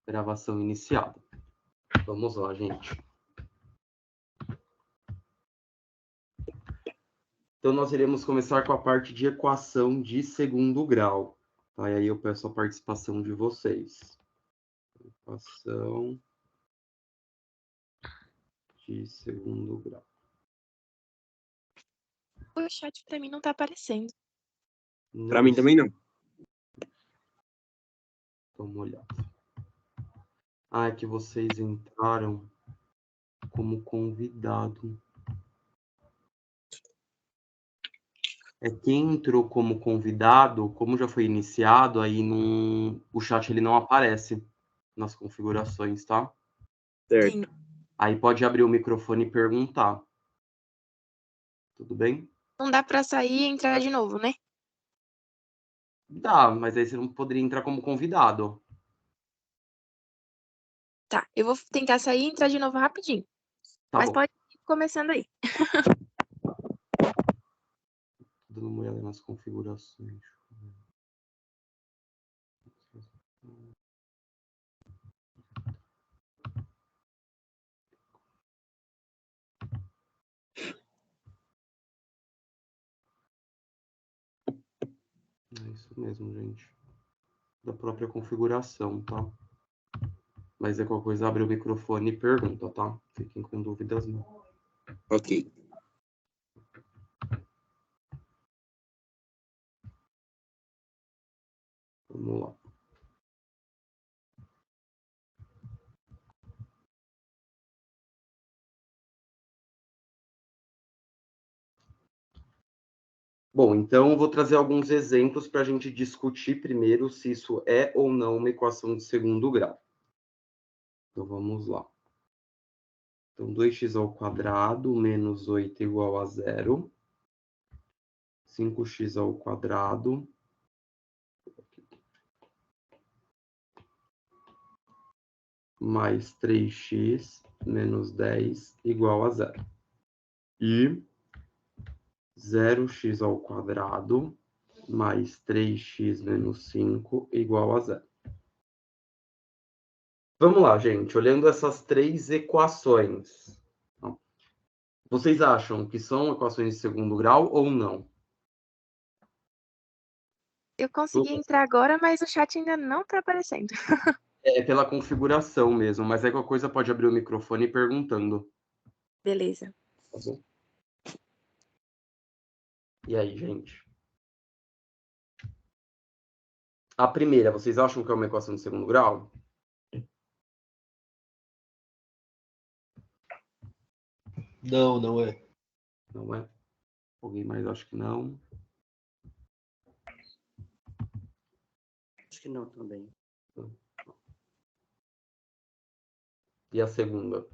Gravação iniciada. Vamos lá, gente. Então, nós iremos começar com a parte de equação de segundo grau. Tá? E aí eu peço a participação de vocês. Equação de segundo grau. O chat para mim não tá aparecendo. Para mim também não. Vamos olhar. Ah, é que vocês entraram como convidado. É quem entrou como convidado, como já foi iniciado, aí o chat ele não aparece nas configurações, tá? Certo. Sim. Aí pode abrir o microfone e perguntar. Tudo bem? Não dá para sair e entrar de novo, né? Dá, mas aí você não poderia entrar como convidado. Tá, eu vou tentar sair e entrar de novo rapidinho. Tá Mas bom. pode ir começando aí. Tô dando uma olhada nas configurações. É isso mesmo, gente. Da própria configuração, tá? Mas é qualquer coisa, abre o microfone e pergunta, tá? Fiquem com dúvidas, não. Ok. Vamos lá. Bom, então eu vou trazer alguns exemplos para a gente discutir primeiro se isso é ou não uma equação de segundo grau. Então vamos lá. Então 2x ao quadrado menos 8 igual a 0. 5x ao quadrado mais 3x menos 10 igual a 0. E 0x ao quadrado mais 3x menos 5 igual a 0. Vamos lá, gente. Olhando essas três equações, vocês acham que são equações de segundo grau ou não? Eu consegui entrar agora, mas o chat ainda não tá aparecendo. É pela configuração mesmo, mas aí qualquer coisa pode abrir o microfone e perguntando. Beleza. Tá bom? E aí, gente? A primeira, vocês acham que é uma equação de segundo grau? Não, não é. Não é? Alguém mais acha que não? Acho que não também. E a segunda?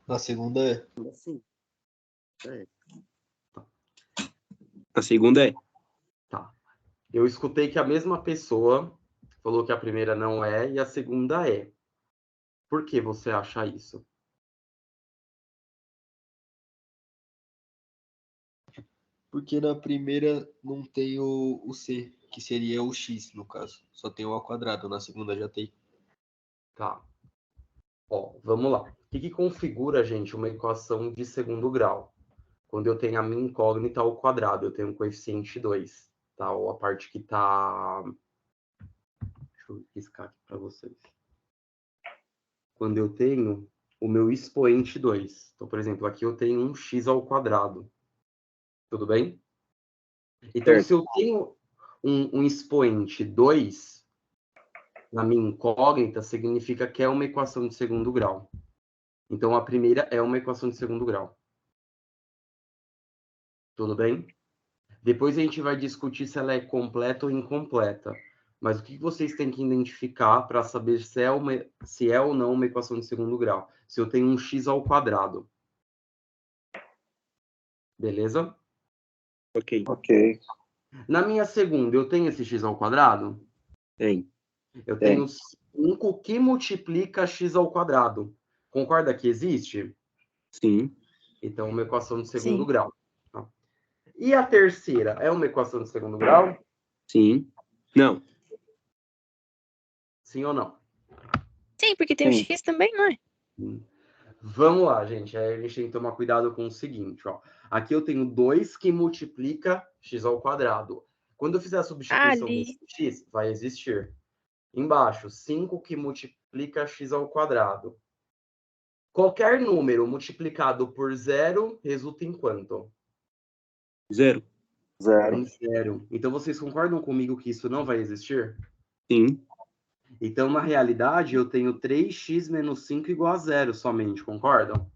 A segunda é. Sim. É. A segunda é. Tá. Eu escutei que a mesma pessoa falou que a primeira não é e a segunda é. Por que você acha isso? Porque na primeira não tem o C, que seria o X, no caso. Só tem o ao quadrado. Na segunda já tem. Tá. Ó, vamos lá. O que configura, gente, uma equação de segundo grau? Quando eu tenho a minha incógnita ao quadrado, eu tenho um coeficiente 2, tá? Ou a parte que tá... Deixa eu riscar aqui para vocês. Quando eu tenho o meu expoente 2. Então, por exemplo, aqui eu tenho um x ao quadrado. Tudo bem? Então, Certo. se eu tenho um expoente 2 na minha incógnita, significa que é uma equação de segundo grau. Então, a primeira é uma equação de segundo grau. Tudo bem? Depois a gente vai discutir se ela é completa ou incompleta. Mas o que vocês têm que identificar para saber se é ou não uma equação de segundo grau? Se eu tenho um x ao quadrado. Beleza? Ok. Ok. Na minha segunda, eu tenho esse x ao quadrado? Tem. Eu tenho 5 que multiplica x ao quadrado. Concorda que existe? Sim. Então, uma equação de segundo Sim. grau. Tá? E a terceira, é uma equação de segundo grau? Sim. Não. Sim ou não? Sim, porque tem o Sim. X também, não é? Vamos lá, gente. Aí a gente tem que tomar cuidado com o seguinte, ó. Aqui eu tenho 2 que multiplica x ao quadrado. Quando eu fizer a substituição Ali. desse x, vai existir. Embaixo, 5 que multiplica x ao quadrado. Qualquer número multiplicado por 0 resulta em quanto? 0. Em 0. Então, vocês concordam comigo que isso não vai existir? Sim. Então, na realidade, eu tenho 3x menos 5 igual a 0 somente, concordam?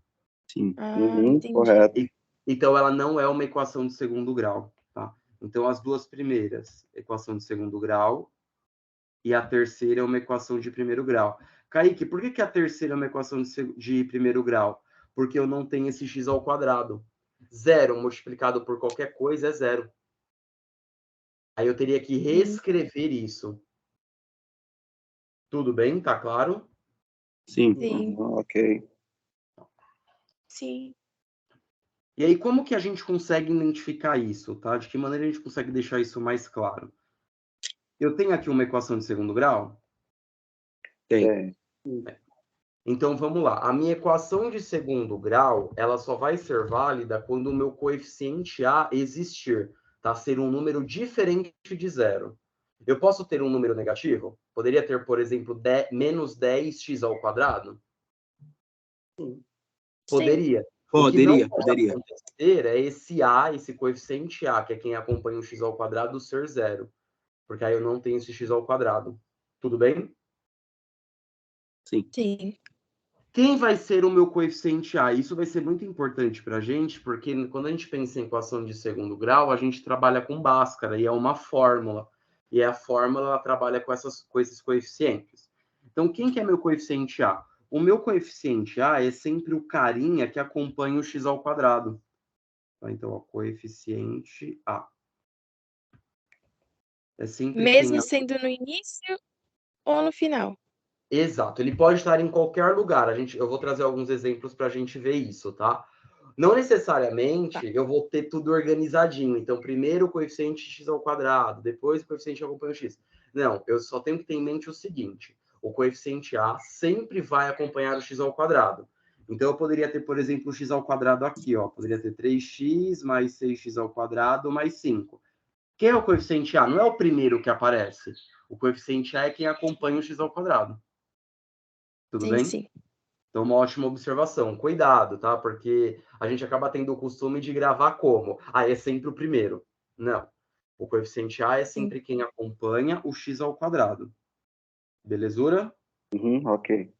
Sim. Entendi. Correto. Então, ela não é uma equação de segundo grau, tá? Então, as duas primeiras, equação de segundo grau, e a terceira é uma equação de primeiro grau. Kaique, por que a terceira é uma equação de primeiro grau? Porque eu não tenho esse x ao quadrado. 0 multiplicado por qualquer coisa é 0. Aí eu teria que reescrever isso. Tudo bem? Tá claro? Sim. Sim. Ok. Sim. E aí, como que a gente consegue identificar isso, tá? De que maneira a gente consegue deixar isso mais claro? Eu tenho aqui uma equação de segundo grau? Tem. Então, vamos lá. A minha equação de segundo grau, ela só vai ser válida quando o meu coeficiente A existir, tá? Ser um número diferente de 0. Eu posso ter um número negativo? Poderia ter, por exemplo, menos 10x ao quadrado? Sim. Poderia. O que não pode Poderia. acontecer é esse A, esse coeficiente A, que é quem acompanha o x ao quadrado, ser 0. Porque aí eu não tenho esse x ao quadrado. Tudo bem? Sim. Sim. Quem vai ser o meu coeficiente A? Isso vai ser muito importante para a gente, porque quando a gente pensa em equação de segundo grau, a gente trabalha com Bhaskara, e é uma fórmula. E a fórmula ela trabalha com esses coeficientes. Então, quem que é meu coeficiente A? O meu coeficiente A é sempre o carinha que acompanha o x ao quadrado. Então, ó, coeficiente A. É sempre Mesmo quem... sendo no início ou no final? Exato, ele pode estar em qualquer lugar. Eu vou trazer alguns exemplos para a gente ver isso, tá? Não necessariamente eu vou ter tudo organizadinho. Então, primeiro o coeficiente x ao quadrado, depois o coeficiente acompanha o x. Não, eu só tenho que ter em mente o seguinte: o coeficiente A sempre vai acompanhar o x ao quadrado. Então, eu poderia ter, por exemplo, o x ao quadrado aqui, ó. Poderia ter 3x mais 6x ao quadrado mais 5. Quem é o coeficiente A? Não é o primeiro que aparece. O coeficiente A é quem acompanha o x ao quadrado. Tudo Sim, bem? sim. Então, uma ótima observação. Cuidado, tá? Porque a gente acaba tendo o costume de gravar como? Ah, é sempre o primeiro. Não. O coeficiente A é sempre quem acompanha o x ao quadrado. Belezura? Ok.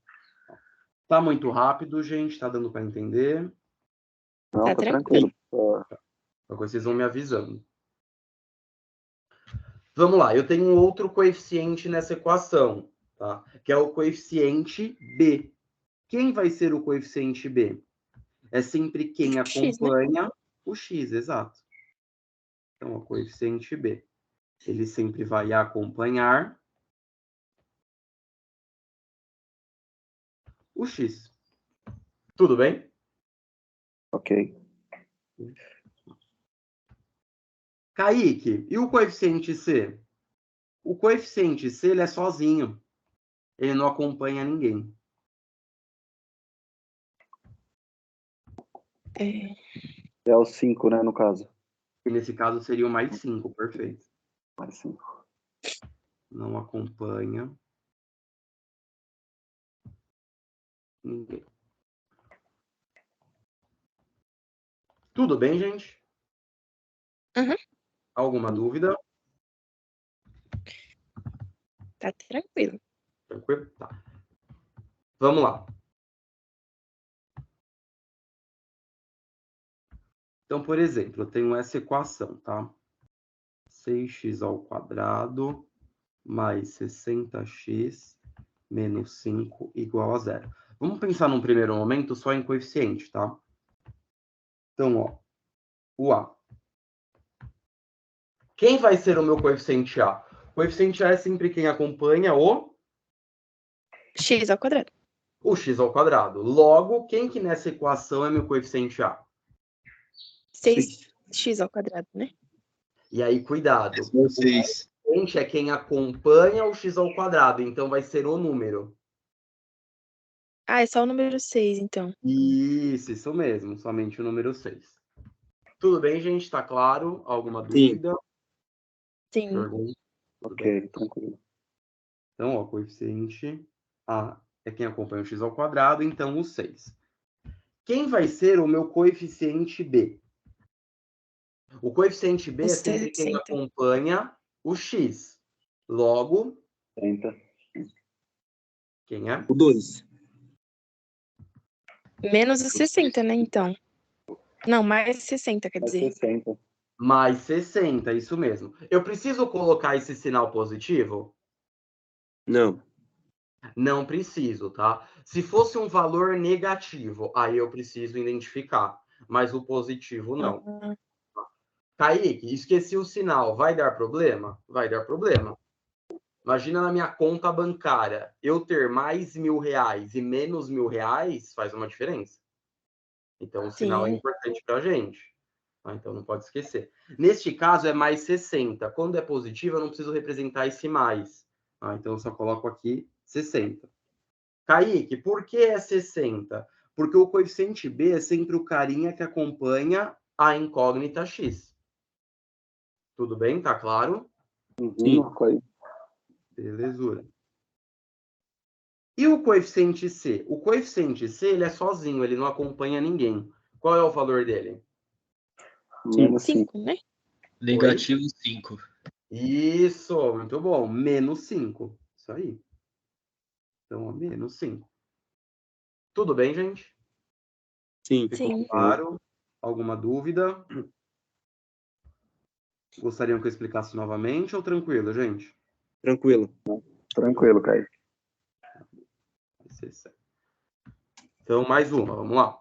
Tá muito rápido, gente? Tá dando para entender? Não, Tá tranquilo. Agora vocês vão me avisando. Vamos lá. Eu tenho um outro coeficiente nessa equação, tá? Que é o coeficiente B. Quem vai ser o coeficiente B? É sempre quem X, né? acompanha o x, exato. Então, o coeficiente B. Ele sempre vai acompanhar o x. Tudo bem? Ok. Kaique, e o coeficiente C? O coeficiente C, ele é sozinho. Ele não acompanha ninguém. É. É o 5, né, no caso. E nesse caso seria o mais 5, perfeito. Mais 5. Não acompanha ninguém. Tudo bem, gente? Uhum. Alguma dúvida? Tá tranquilo. Tranquilo? Tá. Vamos lá. Então, por exemplo, eu tenho essa equação, tá? 6x ao quadrado mais 60x menos 5 igual a 0. Vamos pensar num primeiro momento só em coeficiente, tá? Então, ó, o A. Quem vai ser o meu coeficiente A? O coeficiente A é sempre quem acompanha X ao quadrado. o x ao quadrado. Logo, quem que nessa equação é meu coeficiente A? 6x ao quadrado, né? E aí, cuidado. Décimo 6. coeficiente é quem acompanha o x ao quadrado, então vai ser o número. Ah, é só o número 6, então. Isso mesmo, somente o número 6. Tudo bem, gente? Tá claro? Alguma Sim. dúvida? Sim. Pergunta? Tudo bem? Ok, tranquilo. Então, ó, coeficiente A é quem acompanha o x ao quadrado, então o 6. Quem vai ser o meu coeficiente B? O coeficiente B é sempre quem 60. acompanha o x. Logo, 30. quem é? O 2. Menos o 60, né, então? Não, mais 60, quer Mais dizer. 60. Mais 60, isso mesmo. Eu preciso colocar esse sinal positivo? Não. Não preciso, tá? Se fosse um valor negativo, aí eu preciso identificar. Mas o positivo, não. Ah, Kaique, esqueci o sinal. Vai dar problema? Vai dar problema. Imagina na minha conta bancária, eu ter mais R$ 1.000 e menos R$ 1.000 faz uma diferença. Então, o sinal é sim. importante para a gente. Tá? Então, não pode esquecer. Neste caso, é mais 60. Quando é positivo, eu não preciso representar esse mais. Tá? Então, eu só coloco aqui 60. Kaique, por que é 60? Porque o coeficiente B é sempre o carinha que acompanha a incógnita x. Tudo bem? Tá claro? Sim. Marcou aí. Belezura. E o coeficiente C? O coeficiente C, ele é sozinho, ele não acompanha ninguém. Qual é o valor dele? Menos 5. 5, né? Negativo 5. Isso, muito bom. Menos 5. Isso aí. Então, ó, menos 5. Tudo bem, gente? Sim. Ficou Sim. claro? Alguma dúvida? Gostariam que eu explicasse novamente ou tranquilo, gente? Tranquilo. Tranquilo, Kaique. Vai ser certo. Então, mais uma, vamos lá.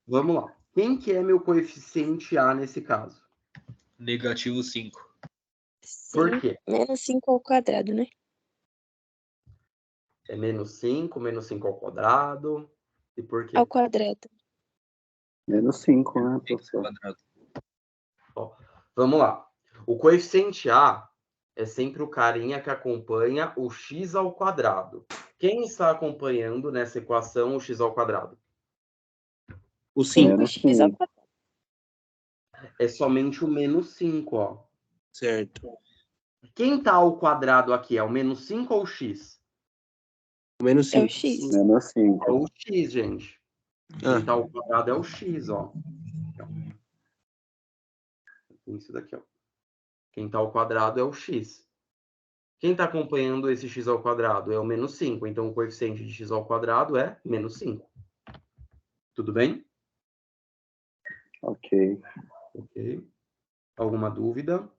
Vamos lá. Quem que é meu coeficiente A nesse caso? Negativo 5. Por quê? Menos 5 ao quadrado, né? É menos 5 ao quadrado. E por quê? Ao quadrado. Menos 5, né, professor? Quadrado. Ó, vamos lá. O coeficiente A é sempre o carinha que acompanha o x ao quadrado. Quem está acompanhando nessa equação o x ao quadrado? O 5. Menos 5x ao 5. quadrado. É somente o menos 5, ó. Certo. Quem está ao quadrado aqui? É o menos 5 ou o x? O menos É o 5. x. Menos É 5. o x, gente. Quem está ao quadrado é o x, ó. Isso daqui, ó. Quem está ao quadrado é o x. Quem está acompanhando esse x ao quadrado é o menos 5. Então, o coeficiente de x ao quadrado é menos 5. Tudo bem? Ok. Ok. Alguma dúvida?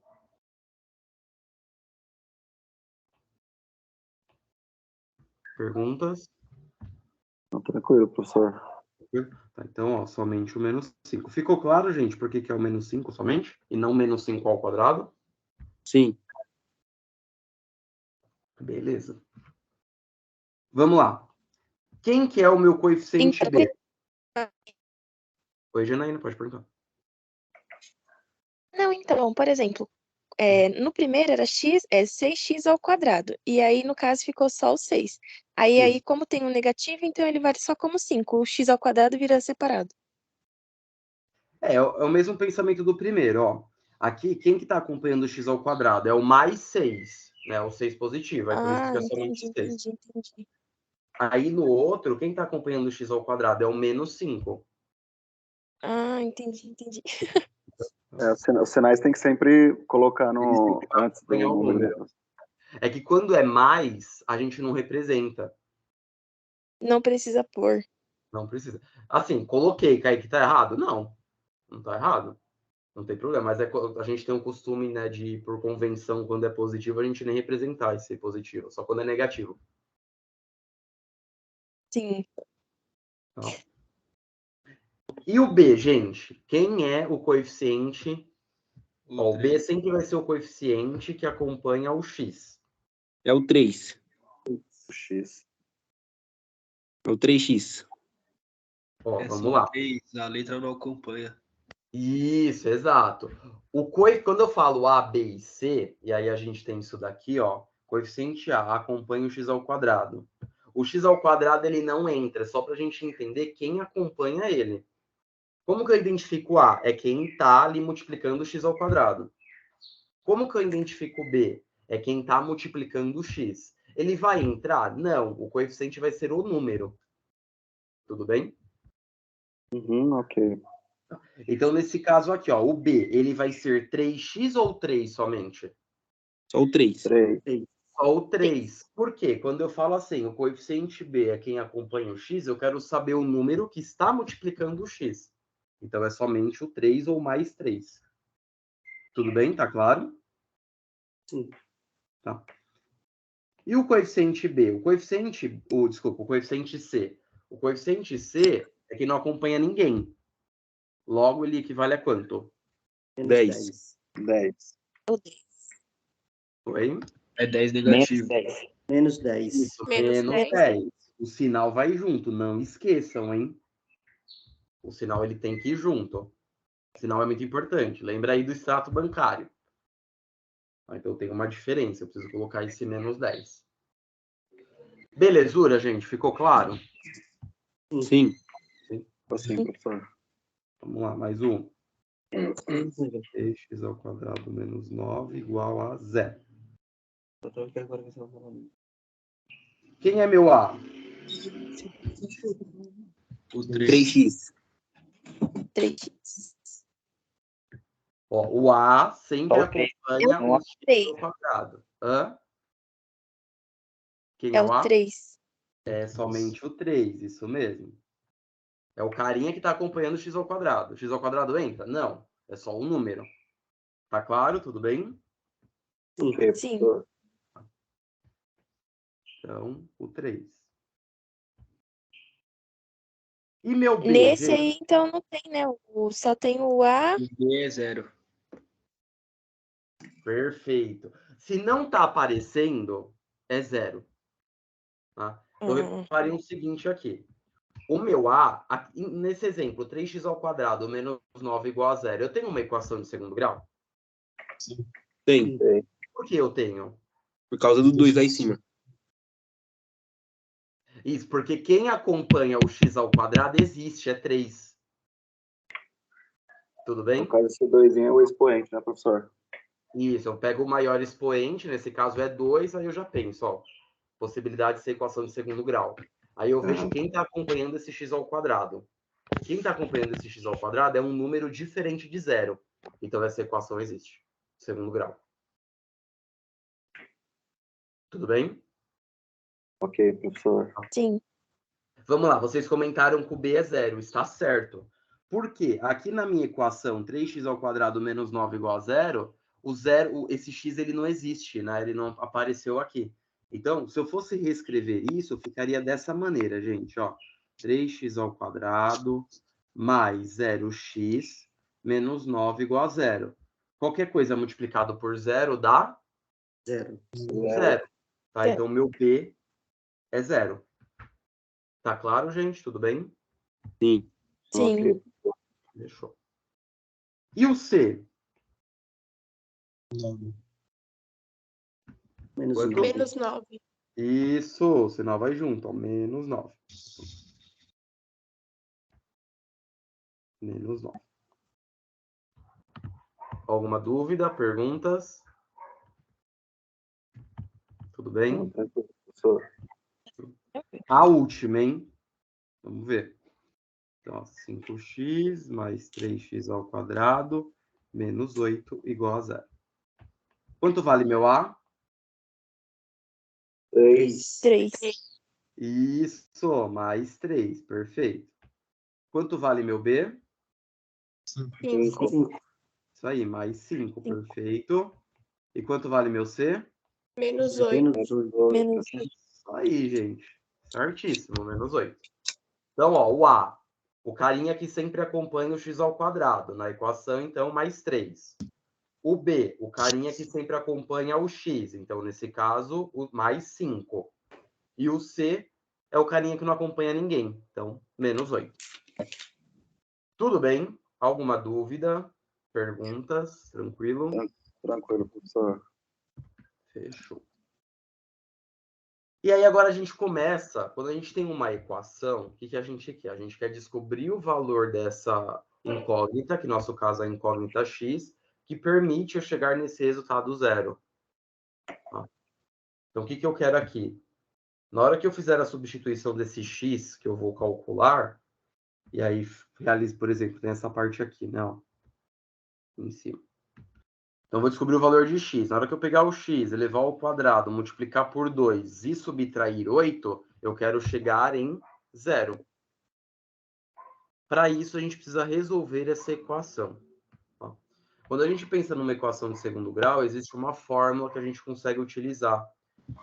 Perguntas? Tranquilo, professor. Tá, então, ó, somente o menos 5. Ficou claro, gente, por que que é o menos 5 somente? E não menos 5 ao quadrado? Sim. Beleza. Vamos lá. Quem que é o meu coeficiente Então, B? Oi, Janaína, pode perguntar. não, então, por exemplo, no primeiro era 6x ao quadrado. E aí, no caso, ficou só o 6. Aí, Isso. como tem um negativo, então ele vale só como 5. O x ao quadrado vira separado. É o mesmo pensamento do primeiro, ó. Aqui, quem que está acompanhando o x ao quadrado? É o mais 6, né? O 6 positivo, é por isso que Ah, fica entendi, somente 6. entendi. Aí no outro, quem está acompanhando o x ao quadrado é o menos 5. Ah, entendi. Os sinais tem que sempre colocar Eles têm no, que antes do acompanhar o número. número. É que quando é mais, a gente não representa. Não precisa pôr. Não precisa. Assim, coloquei, Kaique, tá errado? Não, não tá errado. Não tem problema. Mas a gente tem um costume, né, de, por convenção, quando é positivo, a gente nem representar esse positivo, só quando é negativo. Sim. Tá? E o B, gente? Quem é o coeficiente? Ó, o B 3. sempre vai ser o coeficiente que acompanha o x. É o 3. O X. É o 3x. Ó, É vamos só lá. 3, a letra não acompanha. Isso, exato. Quando eu falo A, B e C, e aí a gente tem isso daqui, ó, coeficiente A acompanha o x ao quadrado. O x ao quadrado ele não entra, só para a gente entender quem acompanha ele. Como que eu identifico A? É quem está ali multiplicando o x ao quadrado. Como que eu identifico B? É quem está multiplicando o x. Ele vai entrar? Não, o coeficiente vai ser o número. Tudo bem? Ok. Então, nesse caso aqui, ó, o B, ele vai ser 3x ou 3 somente? Só o 3. 3. Só o 3. Por quê? Quando eu falo assim, o coeficiente B é quem acompanha o x, eu quero saber o número que está multiplicando o x. Então, é somente o 3 ou mais 3. Tudo bem? Tá claro? Sim. Tá. E o coeficiente B? O coeficiente C. O coeficiente C é que não acompanha ninguém. Logo, ele equivale a quanto? 10. 10. O 10. Oi? É 10 negativo. Menos 10. Isso, Menos menos 10. 10. O sinal vai junto, não esqueçam, hein? O sinal ele tem que ir junto. O sinal é muito importante. Lembra aí do extrato bancário. Então tem uma diferença. Eu preciso colocar esse menos 10. Belezura, gente? Ficou claro? Sim. Assim, professor. Vamos lá, mais um. 3x ao quadrado menos 9 igual a 0. Quem é meu A? O 3. 3x. 3x. Ó, o A sempre Ok. acompanha o x 3. ao quadrado. Hã? Quem É é o o A? 3. É somente o 3, isso mesmo. É o carinha que está acompanhando o x ao quadrado. O x ao quadrado entra? Não. É só um número. Tá claro? Tudo bem? Ok, Sim. professor. Então, o 3. E meu B, Nesse gente? aí, então, não tem, né? Só tem o A. O B é 0. Perfeito. Se não está aparecendo, é 0. Tá? Então, reparem o seguinte aqui. O meu A, aqui, nesse exemplo, 3x ao quadrado menos 9 igual a 0. Eu tenho uma equação de segundo grau? Tem. Por que eu tenho? Por causa do 2 lá em cima. Isso, porque quem acompanha o x ao quadrado existe, é 3. Tudo bem? No caso, esse 2 é o expoente, né, professor? Isso, eu pego o maior expoente, nesse caso é 2, aí eu já penso, ó, possibilidade de ser equação de segundo grau. Aí eu vejo quem está acompanhando esse x ao quadrado. Quem está acompanhando esse x ao quadrado é um número diferente de 0. Então essa equação existe, segundo grau. Tudo bem? Ok, professor. Sim. Vamos lá, vocês comentaram que o B é 0, está certo. Por quê? Aqui na minha equação, 3x ao quadrado menos 9 igual a 0, esse x ele não existe, né? Ele não apareceu aqui. Então, se eu fosse reescrever isso, ficaria dessa maneira, gente, ó. 3x ao quadrado mais 0x menos 9 igual a 0. Qualquer coisa multiplicado por 0 dá 0. 0. Tá? Então, meu B é 0. Tá claro, gente? Tudo bem? Sim. Sim. Ok. Fechou. E o C? Menos Quanto? 1. Menos 9. Isso, o sinal vai junto, ó, menos 9. Menos 9. Alguma dúvida, perguntas? Tudo bem? Tranquilo, professor. A última, hein? Vamos ver. Então, ó, 5x mais 3x ao quadrado menos 8 igual a 0. Quanto vale meu A? 3. 3. Isso, mais 3, perfeito. Quanto vale meu B? 5. 5. Isso aí, mais 5, perfeito. E quanto vale meu C? Menos 8. Menos 8. Menos Isso aí, gente. Certíssimo, menos 8. Então, ó, o A o carinha que sempre acompanha o x ao quadrado, na equação, então, mais 3. O B, o carinha que sempre acompanha o x, então, nesse caso, o mais 5. E o C é o carinha que não acompanha ninguém, então, menos 8. Tudo bem? Alguma dúvida? Perguntas? Tranquilo? Tranquilo, professor. Fechou. E aí agora a gente começa, quando a gente tem uma equação, o que a gente quer? A gente quer descobrir o valor dessa incógnita, que no nosso caso é a incógnita x, que permite eu chegar nesse resultado zero. Tá? Então o que eu quero aqui? Na hora que eu fizer a substituição desse x, que eu vou calcular, e aí realizo, por exemplo, tem essa parte aqui, né? Ó, em cima. Então, eu vou descobrir o valor de x. Na hora que eu pegar o x, elevar ao quadrado, multiplicar por 2 e subtrair 8, eu quero chegar em 0. Para isso, a gente precisa resolver essa equação. Tá? Quando a gente pensa numa equação de segundo grau, existe uma fórmula que a gente consegue utilizar.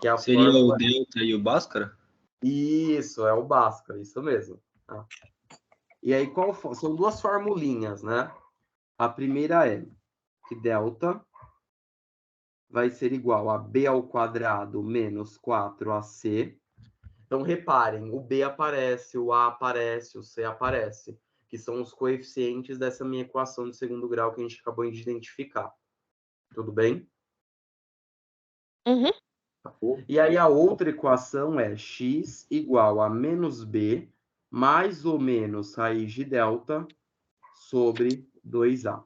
Que é a Seria fórmula... o delta e o Bhaskara? Isso, é o Bhaskara, isso mesmo. Tá? E aí, são duas formulinhas, né? A primeira é que delta vai ser igual a b ao quadrado menos 4ac. Então, reparem, o b aparece, o a aparece, o c aparece, que são os coeficientes dessa minha equação de segundo grau que a gente acabou de identificar. Tudo bem? Uhum. E aí, a outra equação é x igual a menos b mais ou menos raiz de delta sobre 2a.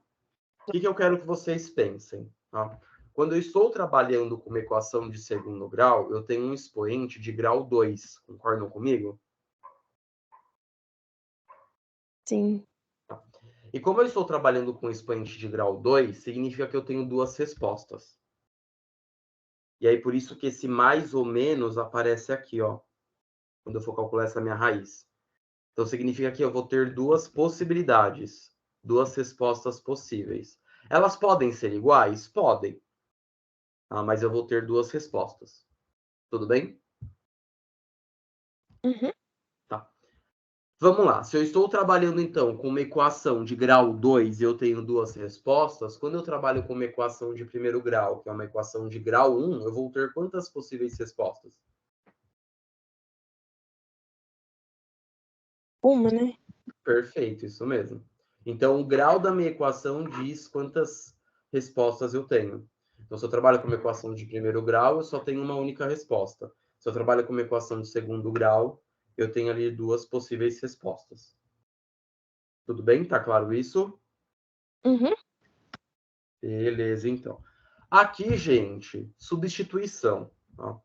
O que eu quero que vocês pensem? Tá? Quando eu estou trabalhando com uma equação de segundo grau, eu tenho um expoente de grau 2. Concordam comigo? Sim. E como eu estou trabalhando com um expoente de grau 2, significa que eu tenho duas respostas. E aí, por isso que esse mais ou menos aparece aqui, ó, quando eu for calcular essa minha raiz. Então, significa que eu vou ter duas possibilidades, duas respostas possíveis. Elas podem ser iguais? Podem. Mas eu vou ter duas respostas. Tudo bem? Uhum. Tá. Vamos lá. Se eu estou trabalhando, então, com uma equação de grau 2 e eu tenho duas respostas, quando eu trabalho com uma equação de primeiro grau, que é uma equação de grau 1, eu vou ter quantas possíveis respostas? Uma, né? Perfeito, isso mesmo. Então, o grau da minha equação diz quantas respostas eu tenho. Então, se eu trabalho com uma equação de primeiro grau, eu só tenho uma única resposta. Se eu trabalho com uma equação de segundo grau, eu tenho ali duas possíveis respostas. Tudo bem? Tá claro isso? Uhum. Beleza, então. Aqui, gente, substituição. Tá?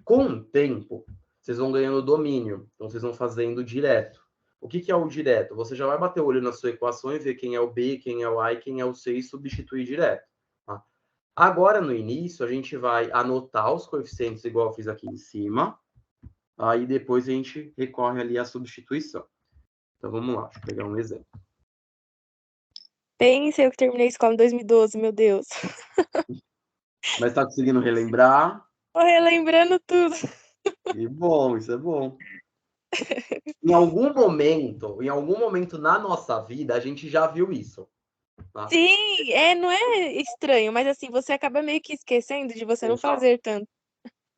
Com o tempo, vocês vão ganhando domínio. Então, vocês vão fazendo direto. O que é o direto? Você já vai bater o olho na sua equação e ver quem é o B, quem é o A e quem é o C e substituir direto. Tá? Agora, no início, a gente vai anotar os coeficientes igual eu fiz aqui em cima. Aí, depois, a gente recorre ali à substituição. Então, vamos lá. Deixa eu pegar um exemplo. Pense, eu que terminei a escola em 2012, meu Deus. Mas tá conseguindo relembrar? Tô relembrando tudo. Que bom, isso é bom. Em algum momento na nossa vida, a gente já viu isso. Tá? Sim, não é estranho, mas assim, você acaba meio que esquecendo de você não Exato. fazer tanto.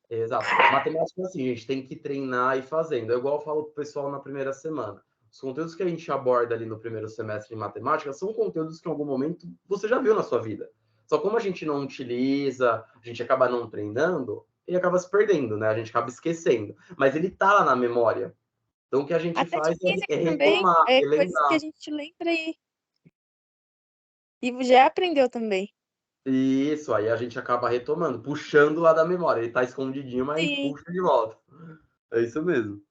Exato. Matemática, assim, a gente tem que treinar e ir fazendo. É igual eu falo pro pessoal na primeira semana. Os conteúdos que a gente aborda ali no primeiro semestre de matemática são conteúdos que em algum momento você já viu na sua vida. Só como a gente não utiliza, a gente acaba não treinando, ele acaba se perdendo, né? A gente acaba esquecendo. Mas ele tá lá na memória. Então, o que a gente Até de faz é física também, retomar, coisas que a relembrar. gente lembra e já aprendeu também. Isso, aí a gente acaba retomando, puxando lá da memória. Ele tá escondidinho, mas a gente Sim. puxa de volta. É isso mesmo.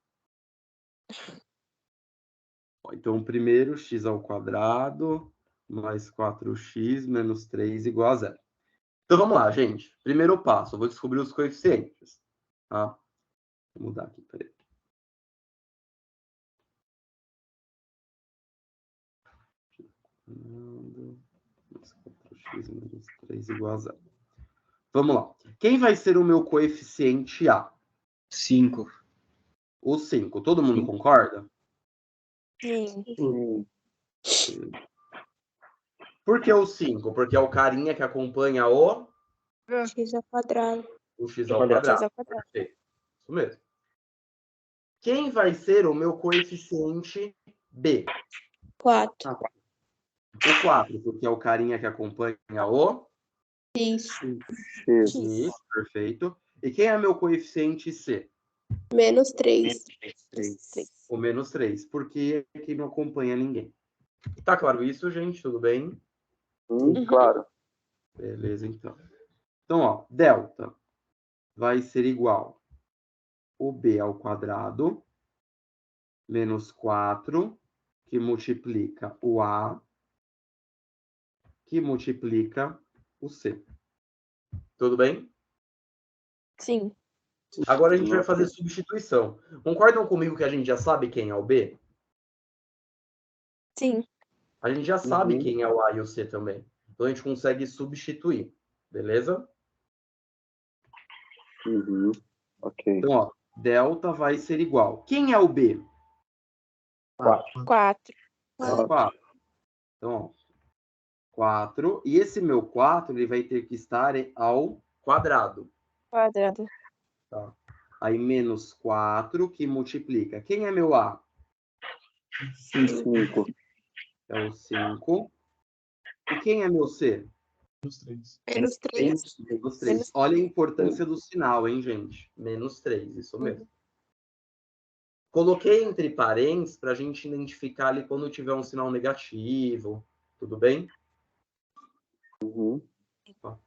Então, primeiro, x ao quadrado mais 4x menos 3 igual a 0. Então, vamos lá, gente. Primeiro passo, eu vou descobrir os coeficientes. Tá? Vou mudar aqui, peraí. Mais 4x menos 3 igual a 0. Vamos lá. Quem vai ser o meu coeficiente A? 5. O 5. Todo mundo concorda? Sim. Por que o 5? Porque é o carinha que acompanha o X ao quadrado. x ao quadrado. X ao quadrado. Perfeito. Isso mesmo. Quem vai ser o meu coeficiente B? 4. O 4, porque é o carinha que acompanha o X. X. X, perfeito. E quem é meu coeficiente C? Menos 3. O menos 3, porque é que não acompanha ninguém. Tá claro isso, gente? Tudo bem? Claro. Beleza, então. Então, ó, delta vai ser igual o B ao quadrado menos 4, que multiplica o A, que multiplica o C. Tudo bem? Sim. Agora a gente vai fazer substituição. Concordam comigo que a gente já sabe quem é o B? Sim. A gente já sabe quem é o A e o C também. Então a gente consegue substituir. Beleza? Ok. Então, ó, delta vai ser igual. Quem é o B? 4. É o 4. Então, ó, 4. E esse meu 4, ele vai ter que estar ao quadrado. Quadrado. Tá? Aí, menos 4, que multiplica. Quem é meu A? 5. É o 5. E quem é meu C? Menos 3. Menos 3. Olha a importância do sinal, hein, gente? Menos 3, isso mesmo. Coloquei entre parênteses para a gente identificar ali quando tiver um sinal negativo. Tudo bem? Tá.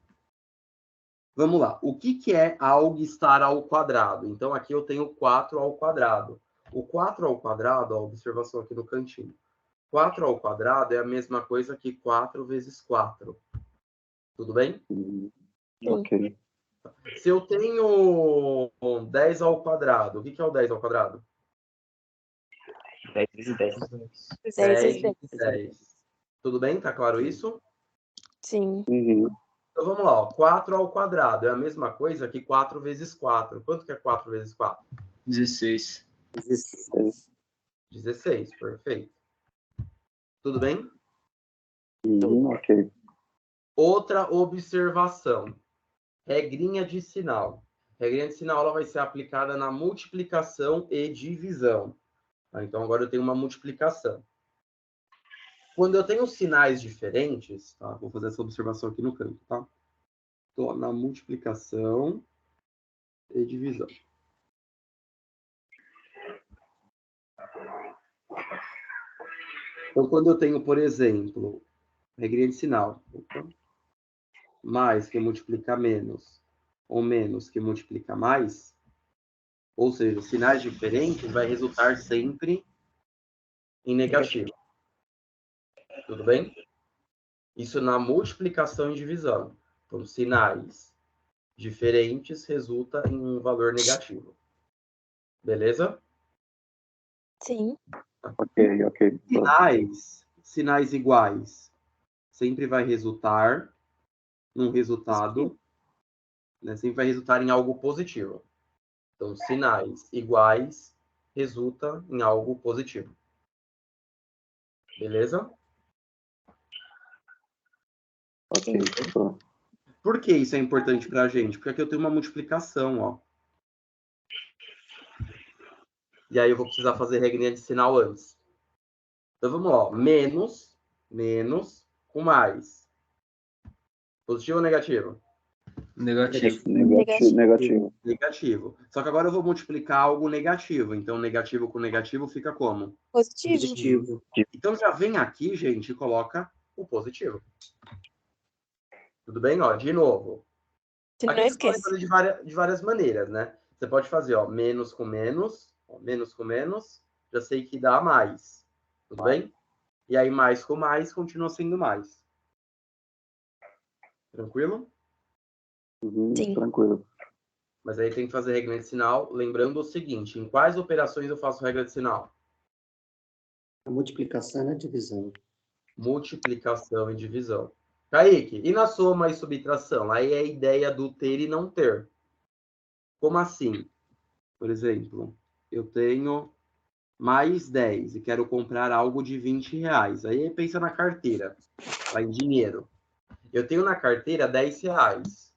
Vamos lá. O que é algo estar ao quadrado? Então, aqui eu tenho 4 ao quadrado. O 4 ao quadrado, ó, observação aqui no cantinho. 4 ao quadrado é a mesma coisa que 4 vezes 4. Tudo bem? Ok. Se eu tenho 10 ao quadrado, o que é o 10 ao quadrado? 10 vezes 10. 10 vezes 10. 10. Tudo bem? Tá claro isso? Sim. Então vamos lá, ó. 4 ao quadrado é a mesma coisa que 4 vezes 4. Quanto que é 4 vezes 4? 16. 16, perfeito. Tudo bem? Ok. Outra observação. Regrinha de sinal. Regrinha de sinal ela vai ser aplicada na multiplicação e divisão. Tá? Então agora eu tenho uma multiplicação. Quando eu tenho sinais diferentes, tá? Vou fazer essa observação aqui no canto, tá? Estou na multiplicação e divisão. Então, quando eu tenho, por exemplo, regrinha de sinal, mais que multiplica menos, ou menos que multiplica mais, ou seja, sinais diferentes, vai resultar sempre em negativo. Tudo bem? Isso na multiplicação e divisão. Então, sinais diferentes resulta em um valor negativo. Beleza? Sim. Ok. Sinais iguais sempre vai resultar num resultado, né? Sempre vai resultar em algo positivo. Então, sinais iguais resulta em algo positivo. Beleza? Ok. Por que isso é importante para a gente? Porque aqui eu tenho uma multiplicação, ó. E aí eu vou precisar fazer regrinha de sinal antes. Então vamos lá, ó. Menos com mais. Positivo ou negativo? Negativo. Negativo. Só que agora eu vou multiplicar algo negativo. Então, negativo com negativo fica como? Positivo. Então, já vem aqui, gente, e coloca o positivo. Tudo bem? Ó, de novo. Se não Aqui você pode esquece. fazer de várias maneiras, né? Você pode fazer, ó, menos com menos. Ó, menos com menos. Já sei que dá mais. Tudo bem? E aí, mais com mais, continua sendo mais. Tranquilo? Sim. Tranquilo. Mas aí tem que fazer regra de sinal, lembrando o seguinte, em quais operações eu faço regra de sinal? A multiplicação e a divisão. Multiplicação e divisão. Kaique, e na soma e subtração? Aí é a ideia do ter e não ter. Como assim? Por exemplo, eu tenho mais 10 e quero comprar algo de 20 reais. Aí pensa na carteira, vai em dinheiro. Eu tenho na carteira 10 reais.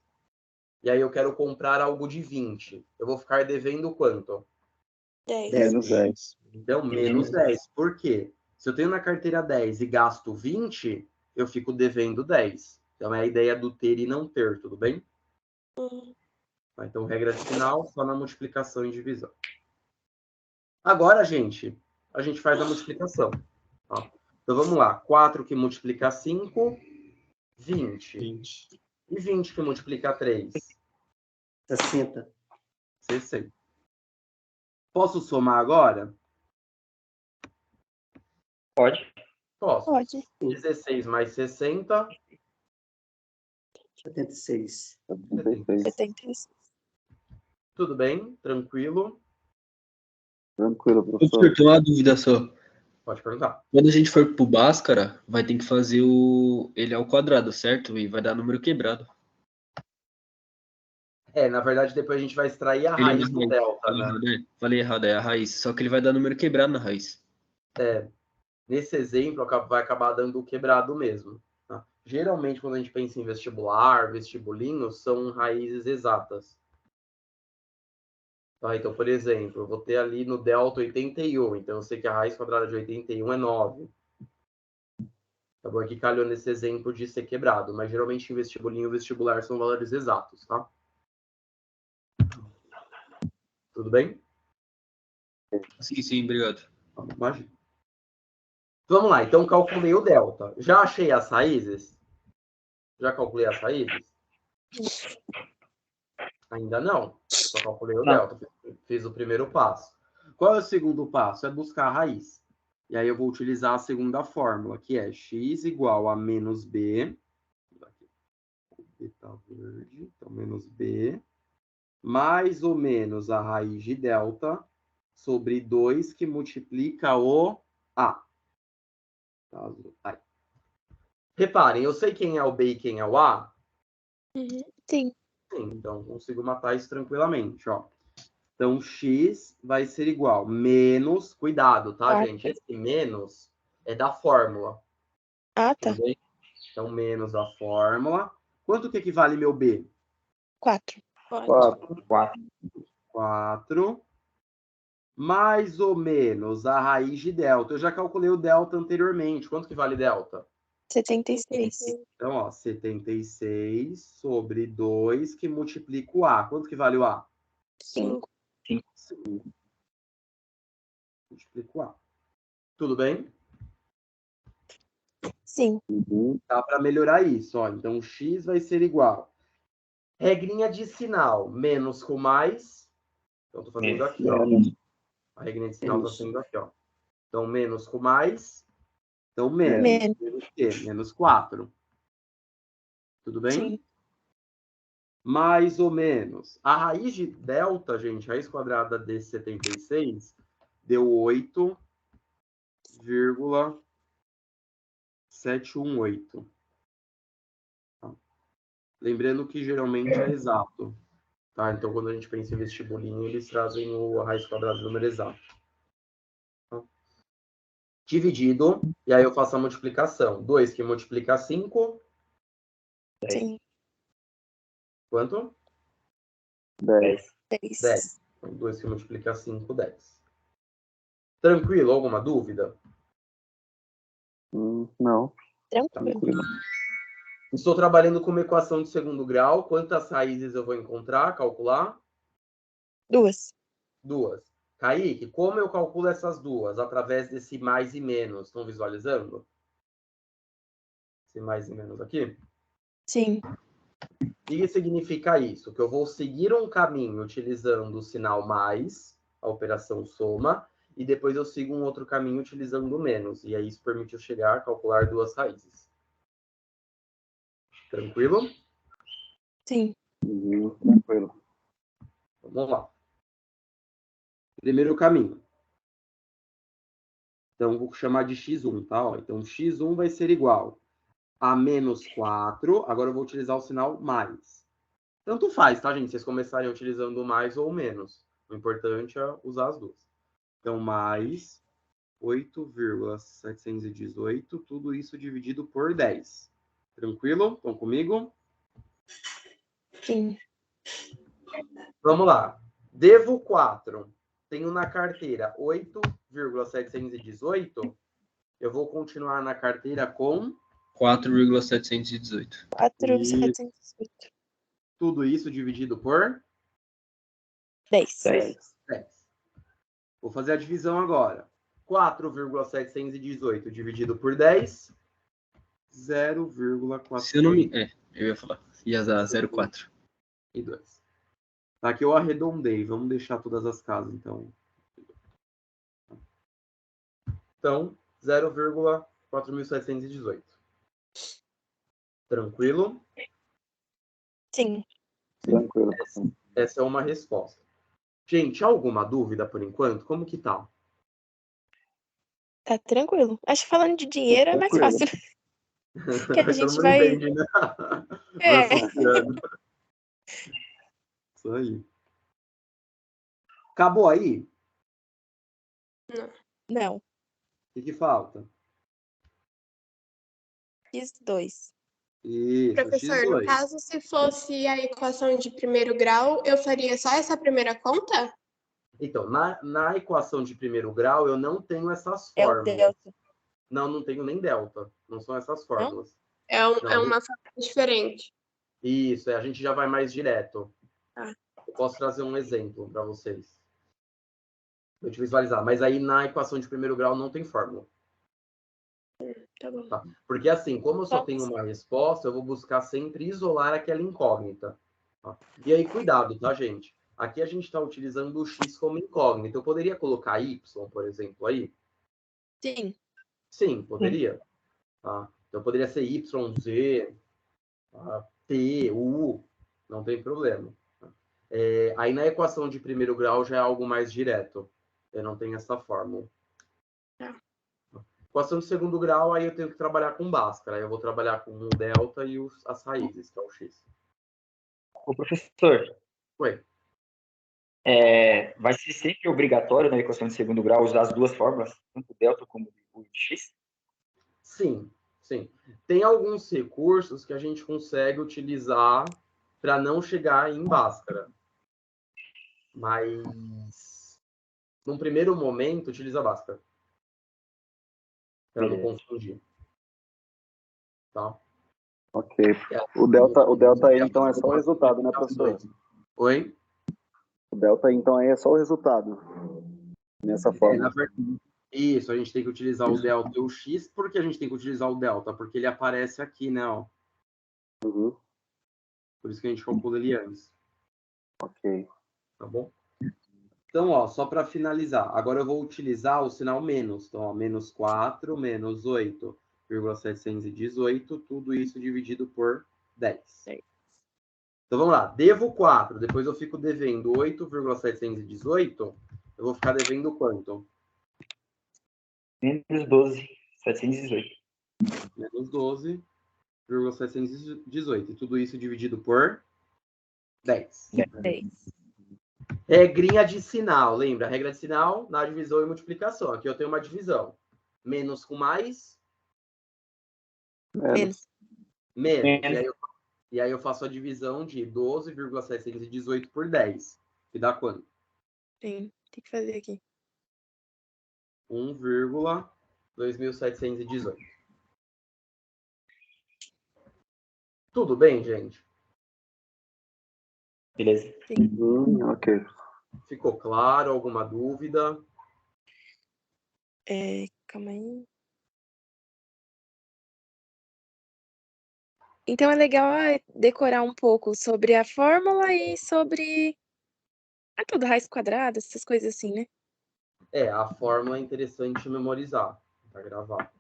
E aí eu quero comprar algo de 20. Eu vou ficar devendo quanto? 10. Menos 10. Então, menos 10. Por quê? Se eu tenho na carteira 10 e gasto 20, eu fico devendo 10. Então, é a ideia do ter e não ter, tudo bem? Então, regra final, só na multiplicação e divisão. Agora, gente, a gente faz a multiplicação. Tá? Então, vamos lá. 4 que multiplica 5, 20. 20. E 20 que multiplica 3? 60. 60. Posso somar agora? Pode. Posso. Pode. 16 mais 60, 76. 76. 76. tudo bem? Tranquilo? Tranquilo, professor. Professor, tem uma dúvida só. Pode perguntar. Quando a gente for pro Bhaskara, vai ter que fazer ele ao quadrado, certo? E vai dar número quebrado. Na verdade, depois a gente vai extrair a Ele raiz é do raiz. delta, Falei né? errado, né? Falei errado, é a raiz. Só que ele vai dar número quebrado na raiz. Nesse exemplo, vai acabar dando o quebrado mesmo. Tá? Geralmente, quando a gente pensa em vestibular, vestibulinho, são raízes exatas. Tá? Então, por exemplo, eu vou ter ali no delta 81. Então, eu sei que a raiz quadrada de 81 é 9. Tá bom? Aqui calhou nesse exemplo de ser quebrado. Mas, geralmente, em vestibulinho e vestibular são valores exatos, tá? Tudo bem? Sim, sim, obrigado. Imagina. Vamos lá, então calculei o delta. Já achei as raízes? Já calculei as raízes? Ainda não. Só calculei o delta. Fiz o primeiro passo. Qual é o segundo passo? É buscar a raiz. E aí eu vou utilizar a segunda fórmula, que é x igual a menos b. Aqui tá verde. Então, menos b. Mais ou menos a raiz de delta sobre 2 que multiplica o a. Tá? Aí. Reparem, eu sei quem é o B e quem é o A? Sim. Sim, então consigo matar isso tranquilamente, ó. Então, x vai ser igual menos, cuidado, tá, 4. gente? Esse menos é da fórmula. Ah, tá. Tudo bem? Então, menos a fórmula. Quanto que equivale meu B? 4. 4. Mais ou menos a raiz de delta. Eu já calculei o delta anteriormente. Quanto que vale delta? 76. Então, ó, 76 sobre 2 que multiplica o A. Quanto que vale o A? 5. Multiplica o A. Tudo bem? Sim. Dá para melhorar isso, ó. Então, x vai ser igual. Regrinha de sinal, menos com mais. Então, estou fazendo aqui, ó. A regrinha de sinal está sendo aqui, ó. Então, menos com mais. Então, menos. Menos. Menos o quê? Menos 4. Tudo bem? Sim. Mais ou menos. A raiz de delta, gente, raiz quadrada de 76, deu 8,718. Tá? Lembrando que geralmente é exato. Tá? Então, quando a gente pensa em vestibulinho, eles trazem a raiz quadrada do número exato. Tá? Dividido, e aí eu faço a multiplicação. 2 que multiplica 5. Sim. Quanto? 10. 10. Então, 2 que multiplica 5, 10. Tranquilo? Alguma dúvida? Não. Tranquilo. Estou trabalhando com uma equação de segundo grau. Quantas raízes eu vou encontrar, calcular? 2. 2. Kaique, como eu calculo essas duas? Através desse mais e menos. Estão visualizando? Esse mais e menos aqui? Sim. O que significa isso? Que eu vou seguir um caminho utilizando o sinal mais, a operação soma, e depois eu sigo um outro caminho utilizando o menos. E aí isso permite eu chegar a calcular duas raízes. Tranquilo? Sim. Tranquilo. Vamos lá. Primeiro caminho. Então, vou chamar de x1, tá? Ó, então, x1 vai ser igual a menos 4. Agora eu vou utilizar o sinal mais. Tanto faz, tá, gente? Vocês começarem utilizando o mais ou o menos. O importante é usar as duas. Então, mais 8,718, tudo isso dividido por 10. Tranquilo? Estão comigo? Sim. Vamos lá. Devo 4. Tenho na carteira 8,718. Eu vou continuar na carteira com 4,718. 4,718. tudo isso dividido por 10. 10. Vou fazer a divisão agora. 4,718 dividido por 10, 0,4. Se eu não me... eu ia falar. Ia dar 0,4. E 2. Tá, aqui eu arredondei. Vamos deixar todas as casas, então. Então, 0,4718. Tranquilo? Sim. Tranquilo. Essa é uma resposta. Gente, alguma dúvida por enquanto? Como que tá? Tá tranquilo. Acho que falando de dinheiro é mais fácil. Que a Todo gente mundo vai. entende, né? É. Vai associando. Isso aí. Acabou aí? Não. O que falta? X2. Isso, Professor, X2. no caso, se fosse a equação de primeiro grau, eu faria só essa primeira conta? Então, na equação de primeiro grau, eu não tenho essas É o fórmulas. delta. Não tenho nem delta. Não são essas fórmulas. É Não, uma forma diferente. Isso, a gente já vai mais direto. Tá. Eu posso trazer um exemplo para vocês. Pra gente visualizar. Mas aí na equação de primeiro grau não tem fórmula. Tá bom. Tá? Porque assim, como eu só Tá. tenho uma resposta, eu vou buscar sempre isolar aquela incógnita. Tá? E aí, cuidado, tá, gente? Aqui a gente está utilizando o x como incógnita. Eu poderia colocar y, por exemplo, aí? Sim. Sim, poderia. Tá? Então poderia ser y, z, tá? t, u, não tem problema. Tá? Aí na equação de primeiro grau já é algo mais direto. Eu não tenho essa fórmula. Tá. Equação de segundo grau, aí eu tenho que trabalhar com Bhaskara. Aí eu vou trabalhar com o delta e as raízes, que é o x. Ô, professor, Ué, vai ser sempre obrigatório na equação de segundo grau usar as duas fórmulas, tanto o delta como o x? sim, sim. Tem alguns recursos que a gente consegue utilizar para não chegar em Bhaskara. Mas, num primeiro momento, utiliza Bhaskara. Para não confundir. Tá? Ok. O delta aí, então, é só o resultado, né, professor? Oi? O delta aí, então, aí é só o resultado. Nessa forma. Isso, a gente tem que utilizar o delta e o x. Por que a gente tem que utilizar o delta? Porque ele aparece aqui, né? Ó. Uhum. Por isso que a gente calcula ele antes. Ok. Tá bom? Então, ó, só para finalizar. Agora eu vou utilizar o sinal menos. Então, ó, menos 4, menos 8,718. Tudo isso dividido por 10. Então, vamos lá. Devo 4. Depois eu fico devendo 8,718. Eu vou ficar devendo quanto? Menos 12,718. Menos 12,718. E tudo isso dividido por 10. 10. Regrinha de sinal. Lembra? Regra de sinal na divisão e multiplicação. Aqui eu tenho uma divisão. Menos com mais. Menos. Menos. E aí eu faço a divisão de 12,718 por 10. Que dá quanto? Sim. Tem que fazer aqui. 1,2718. Tudo bem, gente? Beleza. Ok. Ficou claro? Alguma dúvida? Calma aí. Então é legal decorar um pouco sobre a fórmula e sobre tudo, raiz quadrada, essas coisas assim, né? A fórmula é interessante memorizar, para gravar.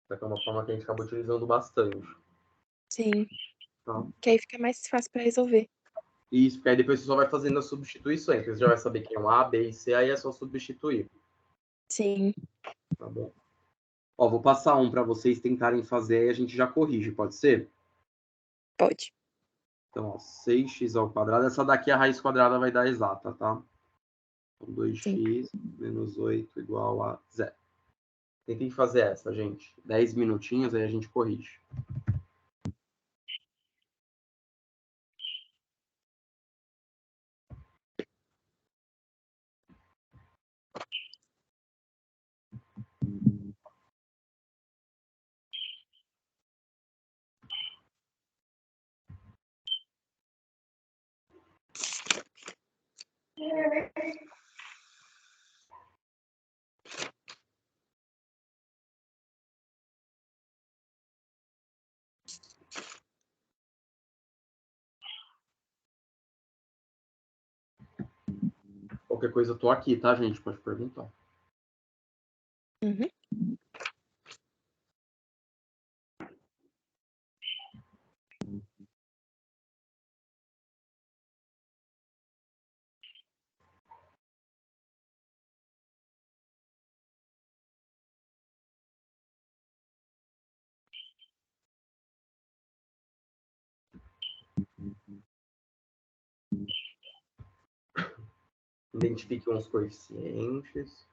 Essa é uma forma que a gente acaba utilizando bastante. Sim. Tá? Que aí fica mais fácil para resolver. Isso, porque aí depois você só vai fazendo as substituições. Você já vai saber quem é o A, B e C, aí é só substituir. Sim. Tá bom? Ó, vou passar um para vocês tentarem fazer e a gente já corrige, pode ser? Pode. Então, ó, 6x². Essa daqui a raiz quadrada vai dar exata, tá? Então, 2x menos 8 igual a 0. Tentem fazer essa, gente. 10 minutinhos, aí a gente corrige. Qualquer coisa, eu tô aqui, tá, gente? Pode perguntar. Uhum. Identifique os coeficientes.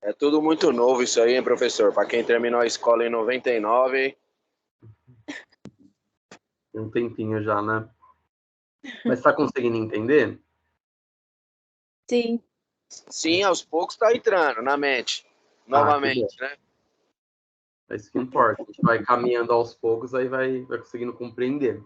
É tudo muito novo isso aí, hein, professor? Para quem terminou a escola em 99. Tem um tempinho já, né? Mas tá conseguindo entender? Sim. Sim, aos poucos tá entrando na mente. Que Novamente, né? É isso que importa. A gente vai caminhando aos poucos, aí vai conseguindo compreender.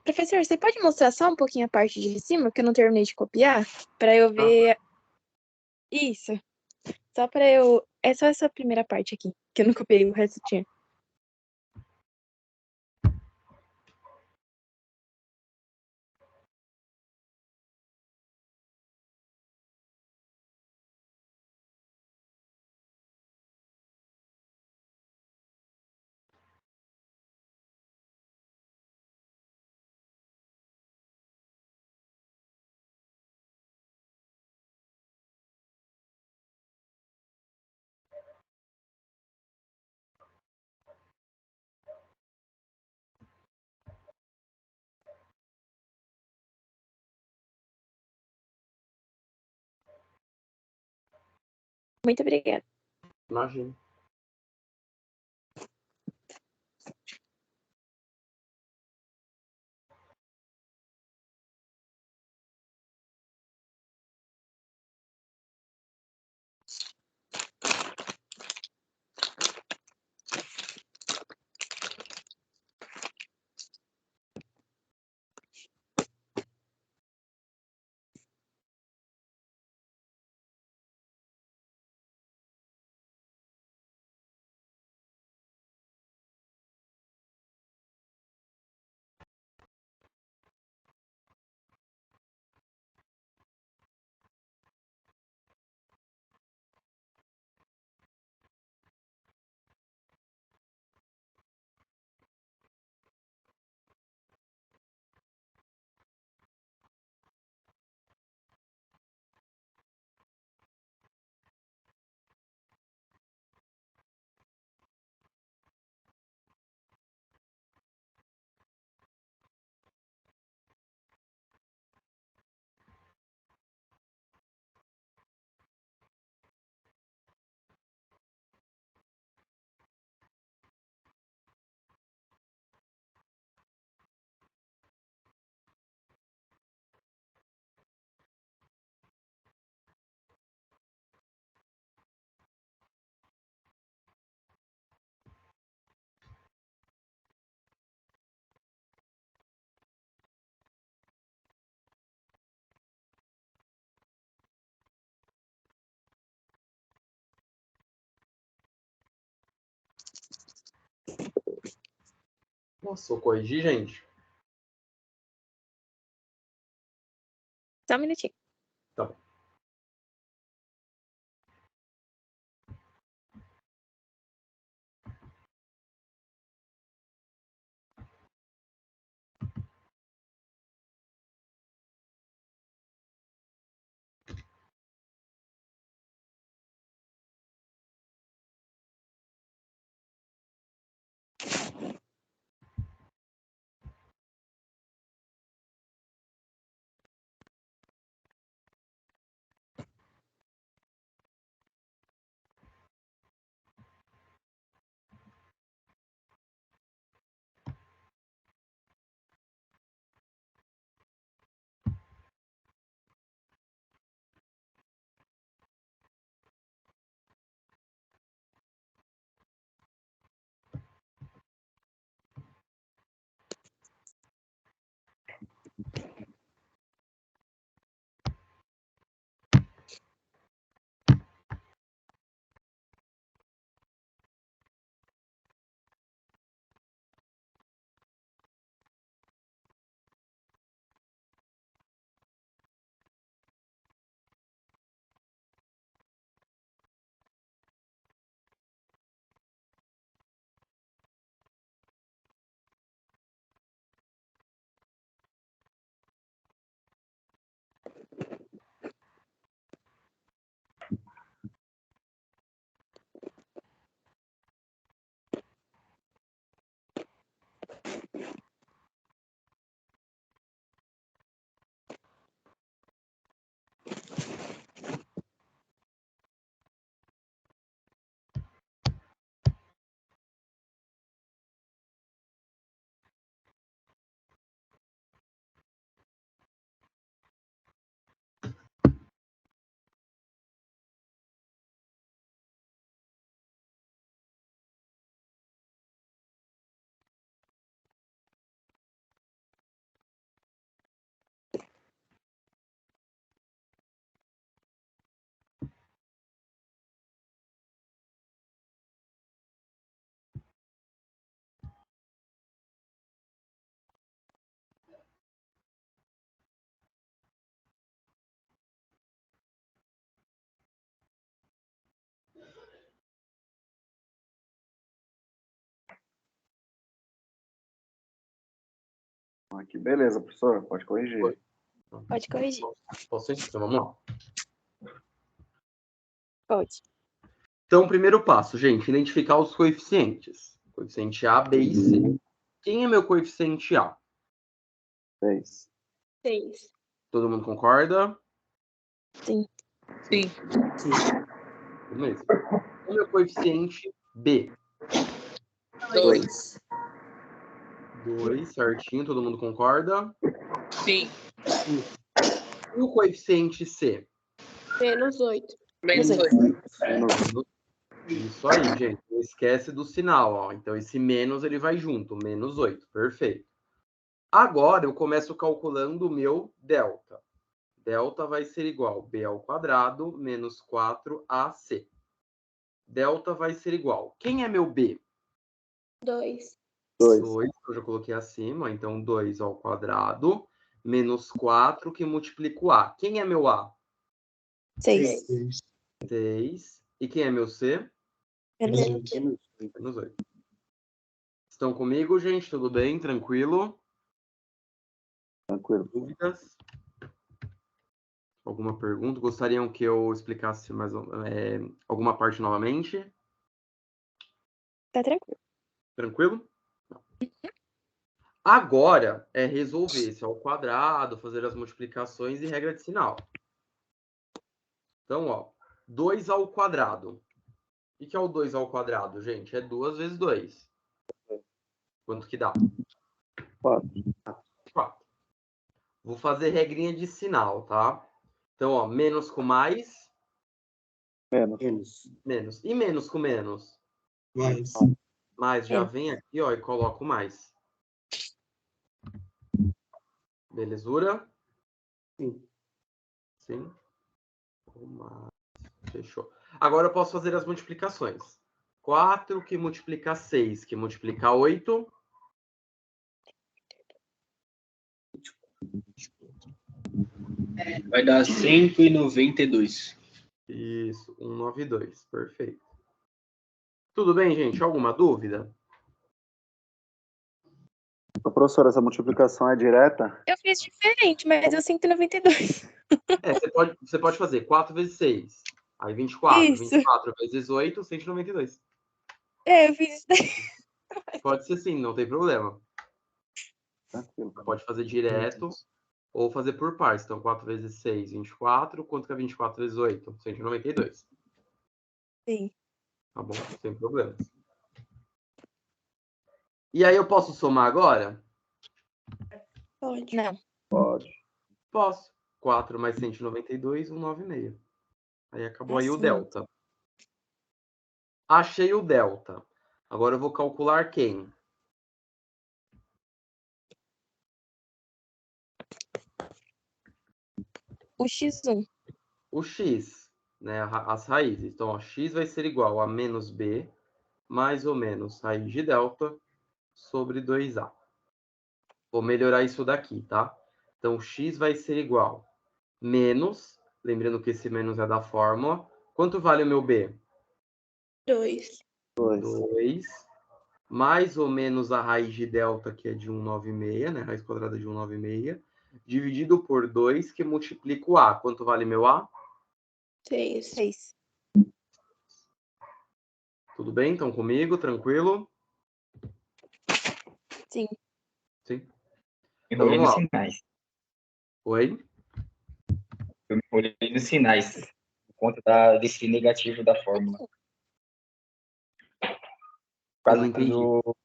Professor, você pode mostrar só um pouquinho a parte de cima, que eu não terminei de copiar? Para eu ver. Isso. Só para eu. É só essa primeira parte aqui, que eu não copiei, o resto tinha. Muito obrigada. Imagina. Nossa, eu corrigi, gente? Só um minutinho. Tá bom. Aqui, beleza, professor, pode corrigir. Foi. Pode corrigir. Posso ir? Então, vamos lá. Pode. Então, primeiro passo, gente, identificar os coeficientes. Coeficiente A, B e C. Quem é meu coeficiente A? 6. 6. Todo mundo concorda? Sim. Sim. O mesmo. O meu coeficiente B. 2. 2, certinho, todo mundo concorda? Sim. E o coeficiente C? Menos 8. Menos Menos 8. Isso aí, gente. Não esquece do sinal, ó. Então, esse menos, ele vai junto. Menos 8. Perfeito. Agora, eu começo calculando o meu delta. Delta vai ser igual a B ao quadrado menos 4AC. Delta vai ser igual. Quem é meu B? 2. 2, que eu já coloquei acima. Então, 2 ao quadrado menos 4 que multiplica o A. Quem é meu A? 6. 6. E quem é meu C? Menos 8. Menos 8. Estão comigo, gente? Tudo bem? Tranquilo? Tranquilo. Dúvidas? Alguma pergunta? Gostariam que eu explicasse mais alguma parte novamente? Tá tranquilo. Tranquilo? Agora é resolver esse ao quadrado, fazer as multiplicações e regra de sinal. Então, ó, 2 ao quadrado. O que é o 2 ao quadrado, gente? É 2 vezes 2. Quanto que dá? 4. 4. Vou fazer regrinha de sinal, tá? Então, ó, menos com mais, Menos. menos. E menos com menos? Mais. Mais, já vem aqui, ó, e coloco mais. Belezura? Sim. Sim. Fechou. Agora eu posso fazer as multiplicações. 4 que multiplica 6, que multiplica 8. Vai dar 192. Isso, 192. Perfeito. Tudo bem, gente? Alguma dúvida? Professor, essa multiplicação é direta? Eu fiz diferente, mas eu 192. Você pode fazer 4 vezes 6. Aí 24. Isso. 24 vezes 8, 192. Eu fiz isso daí. Pode ser sim, não tem problema. Tranquilo. Pode fazer direto ou fazer por partes. Então, 4 vezes 6, 24. Quanto que é 24 vezes 8? 192. Sim. Tá bom? Sem problemas. E aí eu posso somar agora? Pode. Não. Pode. Posso. 4 mais 192, 196. Aí acabou aí o Assim. delta. Achei o delta. Agora eu vou calcular quem? O x1. O x, né? As raízes. Então, ó, x vai ser igual a menos b, mais ou menos raiz de delta, sobre 2a. Vou melhorar isso daqui, tá? Então, x vai ser igual menos, lembrando que esse menos é da fórmula. Quanto vale o meu b? 2. 2, mais ou menos a raiz de delta, que é de 196, né? Raiz quadrada de 196, dividido por 2, que multiplica o a. Quanto vale meu a? 6. 6. Tudo bem? Estão comigo? Tranquilo? Sim. Sim. Eu Então, olhei vamos nos lá. sinais. Oi? Eu olhei nos sinais. Por conta desse negativo da fórmula. Por Não causa entendi. do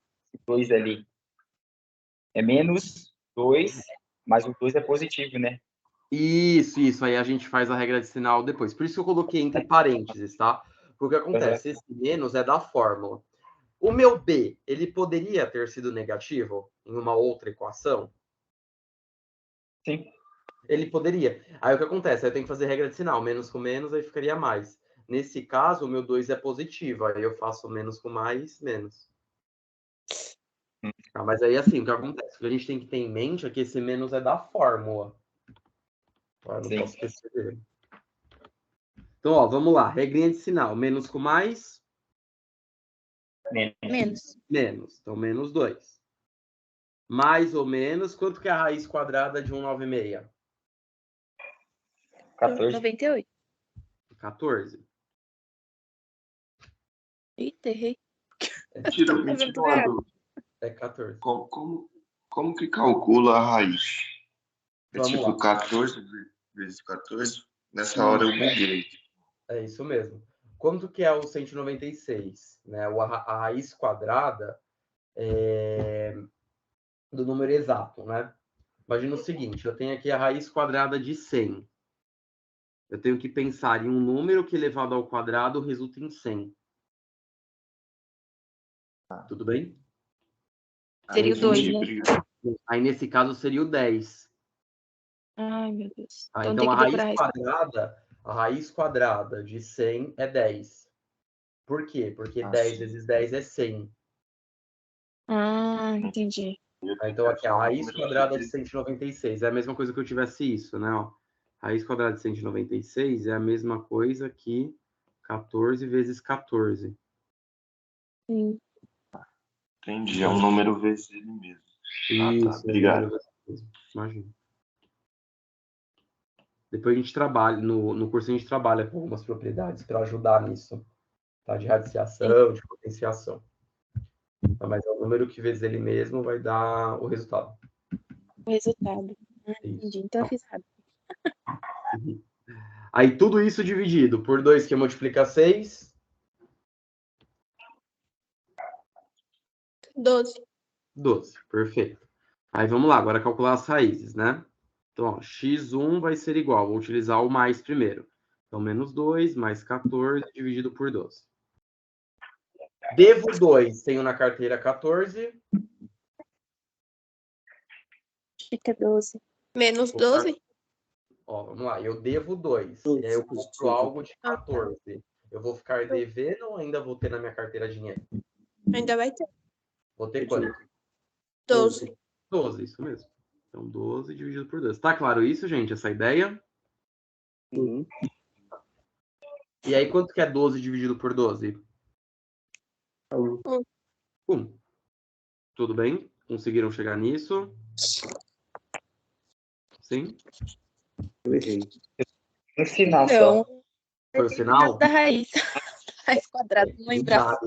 2 ali. É menos 2, mas o 2 é positivo, né? Isso. Aí a gente faz a regra de sinal depois. Por isso que eu coloquei entre parênteses, tá? Porque acontece, esse menos é da fórmula. O meu B, ele poderia ter sido negativo em uma outra equação? Sim. Ele poderia. Aí o que acontece? Aí eu tenho que fazer regra de sinal. Menos com menos, aí ficaria mais. Nesse caso, o meu 2 é positivo. Aí eu faço menos com mais, menos. Ah, mas aí, assim, o que acontece? O que a gente tem que ter em mente é que esse menos é da fórmula. Eu não Sim. posso esquecer dele. Então, ó, vamos lá. Regrinha de sinal. Menos com mais, Menos. menos. Então, menos 2. Mais ou menos, quanto que é a raiz quadrada de 196? 14. 98. 14. Eita, errei. Tira Tá vendo tudo uma errado? dúvida. É 14. Como que calcula a raiz? É Vamos tipo lá. 14 vezes 14? Nessa hora eu buguei. É isso mesmo. quanto que é o 196? Né? A raiz quadrada do número exato, né? Imagina o seguinte, eu tenho aqui a raiz quadrada de 100. Eu tenho que pensar em um número que elevado ao quadrado resulta em 100. Tudo bem? Seria o 2, né? Obrigado. Aí, nesse caso, seria o 10. Ai, meu Deus. Ah, Então então, tem a que raiz decorar isso. quadrada, a raiz quadrada de 100 é 10. Por quê? Porque 10 vezes 10 é 100. Ah, entendi. Então, aqui, a raiz quadrada de 196 é a mesma coisa que eu tivesse isso, né? Ó, raiz quadrada de 196 é a mesma coisa que 14 vezes 14. Sim. Entendi, é um número vezes ele mesmo. Isso, obrigado. Imagina. Depois a gente trabalha, no curso a gente trabalha com algumas propriedades para ajudar nisso, tá? De radiciação, de potenciação. Tá? Mas é o número que vezes ele mesmo vai dar o resultado. O resultado. Ah, Isso. entendi. Então eu fiz rápido. Aí tudo isso dividido por 2, que multiplica 6. 12. 12, perfeito. Aí vamos lá, agora calcular as raízes, né? Então, ó, x1 vai ser igual, vou utilizar o mais primeiro. Então, menos 2 mais 14 dividido por 12. Devo 2, tenho na carteira 14. Fica 12. Menos 12? Ó, vamos lá, eu devo 2. E aí eu compro algo de 14. Eu vou ficar devendo ou ainda vou ter na minha carteira dinheiro? Ainda vai ter. Vou ter quanto? 12. 12, isso mesmo. Então, 12 dividido por 12. Tá claro isso, gente? Essa ideia? Uhum. E aí, quanto que é 12 dividido por 12? 1. Tudo bem? Conseguiram chegar nisso? Sim? Eu errei. No final só. Então, Foi o sinal? da raiz. Raiz quadrada, não lembrava.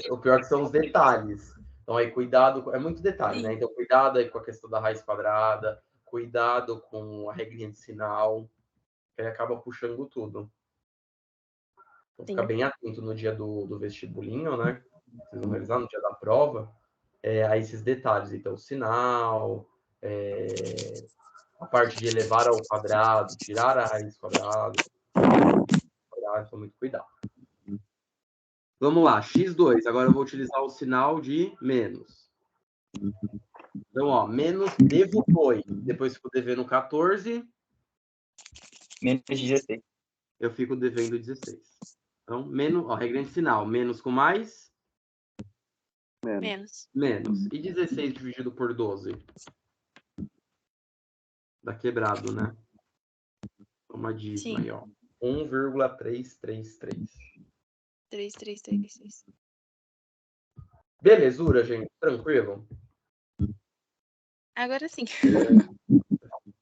O pior que são os detalhes. Então, aí, cuidado. É muito detalhe, né? Então, cuidado aí com a questão da raiz quadrada. Cuidado com a regrinha de sinal. Que aí acaba puxando tudo. Então, fica bem atento no dia do vestibulinho, né? Vocês vão realizar no dia da prova. A esses detalhes. Então, o sinal, a parte de elevar ao quadrado, tirar a raiz quadrada. Então, muito cuidado. Vamos lá, x2. Agora eu vou utilizar o sinal de menos. Então, ó, menos devo 2. Depois fico devendo 14. Menos 16. Eu fico devendo 16. Então, menos, ó, regra de sinal. Menos com mais? Menos. Menos. E 16 dividido por 12? Dá quebrado, né? Uma dízima aí, ó. 1,333. 3,336. Belezura, gente. Tranquilo? Agora sim.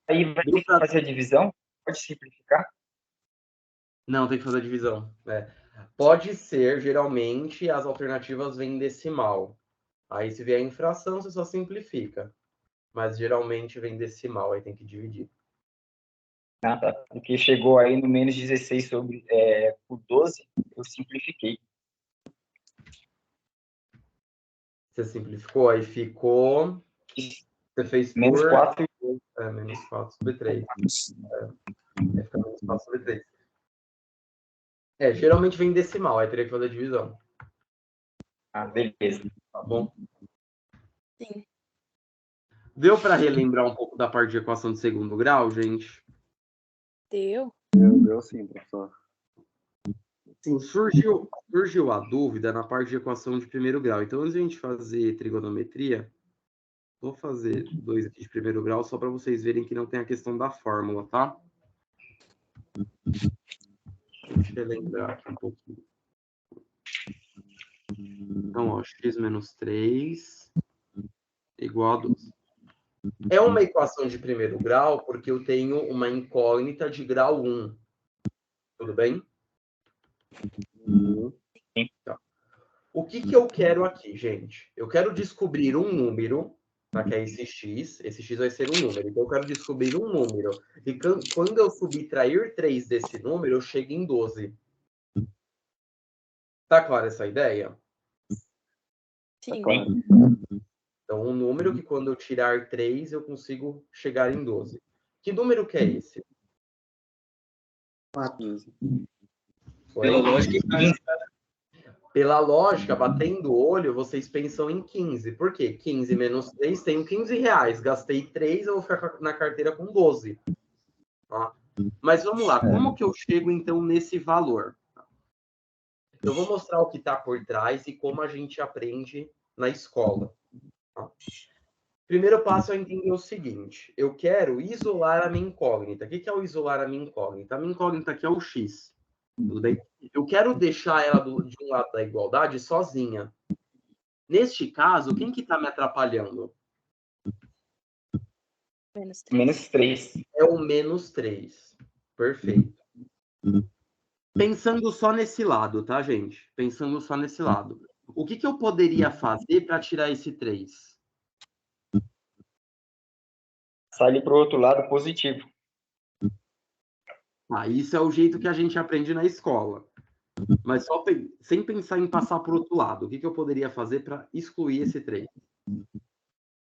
Aí vai ter que fazer a divisão? Pode simplificar? Não, tem que fazer a divisão. Pode ser, geralmente, as alternativas vêm em decimal. Aí, se vier a infração, você só simplifica. Mas, geralmente, vem decimal, aí tem que dividir. Ah, tá. Porque chegou aí no menos 16 por 12, eu simplifiquei. Você simplificou, aí ficou... Você fez menos por... 4. Menos 4 sobre 3. Aí fica menos 4 sobre 3. Geralmente vem em decimal, aí teria que fazer a divisão. Ah, beleza. Tá bom? Sim. Deu para relembrar um pouco da parte de equação de segundo grau, gente? Deu. Deu sim, professor. Sim, surgiu a dúvida na parte de equação de primeiro grau. Então, antes de a gente fazer trigonometria, vou fazer 2 aqui de primeiro grau, só para vocês verem que não tem a questão da fórmula, tá? Deixa eu relembrar aqui um pouquinho. Então, ó, x menos 3 igual a 12. É uma equação de primeiro grau porque eu tenho uma incógnita de grau 1. Tudo bem? Tá. O que eu quero aqui, gente? Eu quero descobrir um número, tá? Que é esse x. Esse x vai ser um número. Então, eu quero descobrir um número. E quando eu subtrair 3 desse número, eu chego em 12. Tá clara essa ideia? Sim. Claro. Então, um número que quando eu tirar 3, eu consigo chegar em 12. Que número que é esse? 4. Foi? Pela lógica, Pela lógica, batendo o olho, vocês pensam em 15. Por quê? 15 menos 3, tenho 15 reais. Gastei 3, eu vou ficar na carteira com 12. Tá? Mas vamos lá, como que eu chego, então, nesse valor? Eu vou mostrar o que está por trás e como a gente aprende na escola. Tá? Primeiro passo é entender o seguinte. Eu quero isolar a minha incógnita. O que é o isolar a minha incógnita? A minha incógnita aqui é o x. Tudo bem? Eu quero deixar ela de um lado da igualdade sozinha. Neste caso, quem que está me atrapalhando? Menos 3. Menos 3. É o menos 3. Perfeito. Pensando só nesse lado, tá, gente? Pensando só nesse lado. O que eu poderia fazer para tirar esse 3? Sai ali pro outro lado positivo. Ah, isso é o jeito que a gente aprende na escola. Mas só sem pensar em passar para o outro lado. O que eu poderia fazer para excluir esse 3?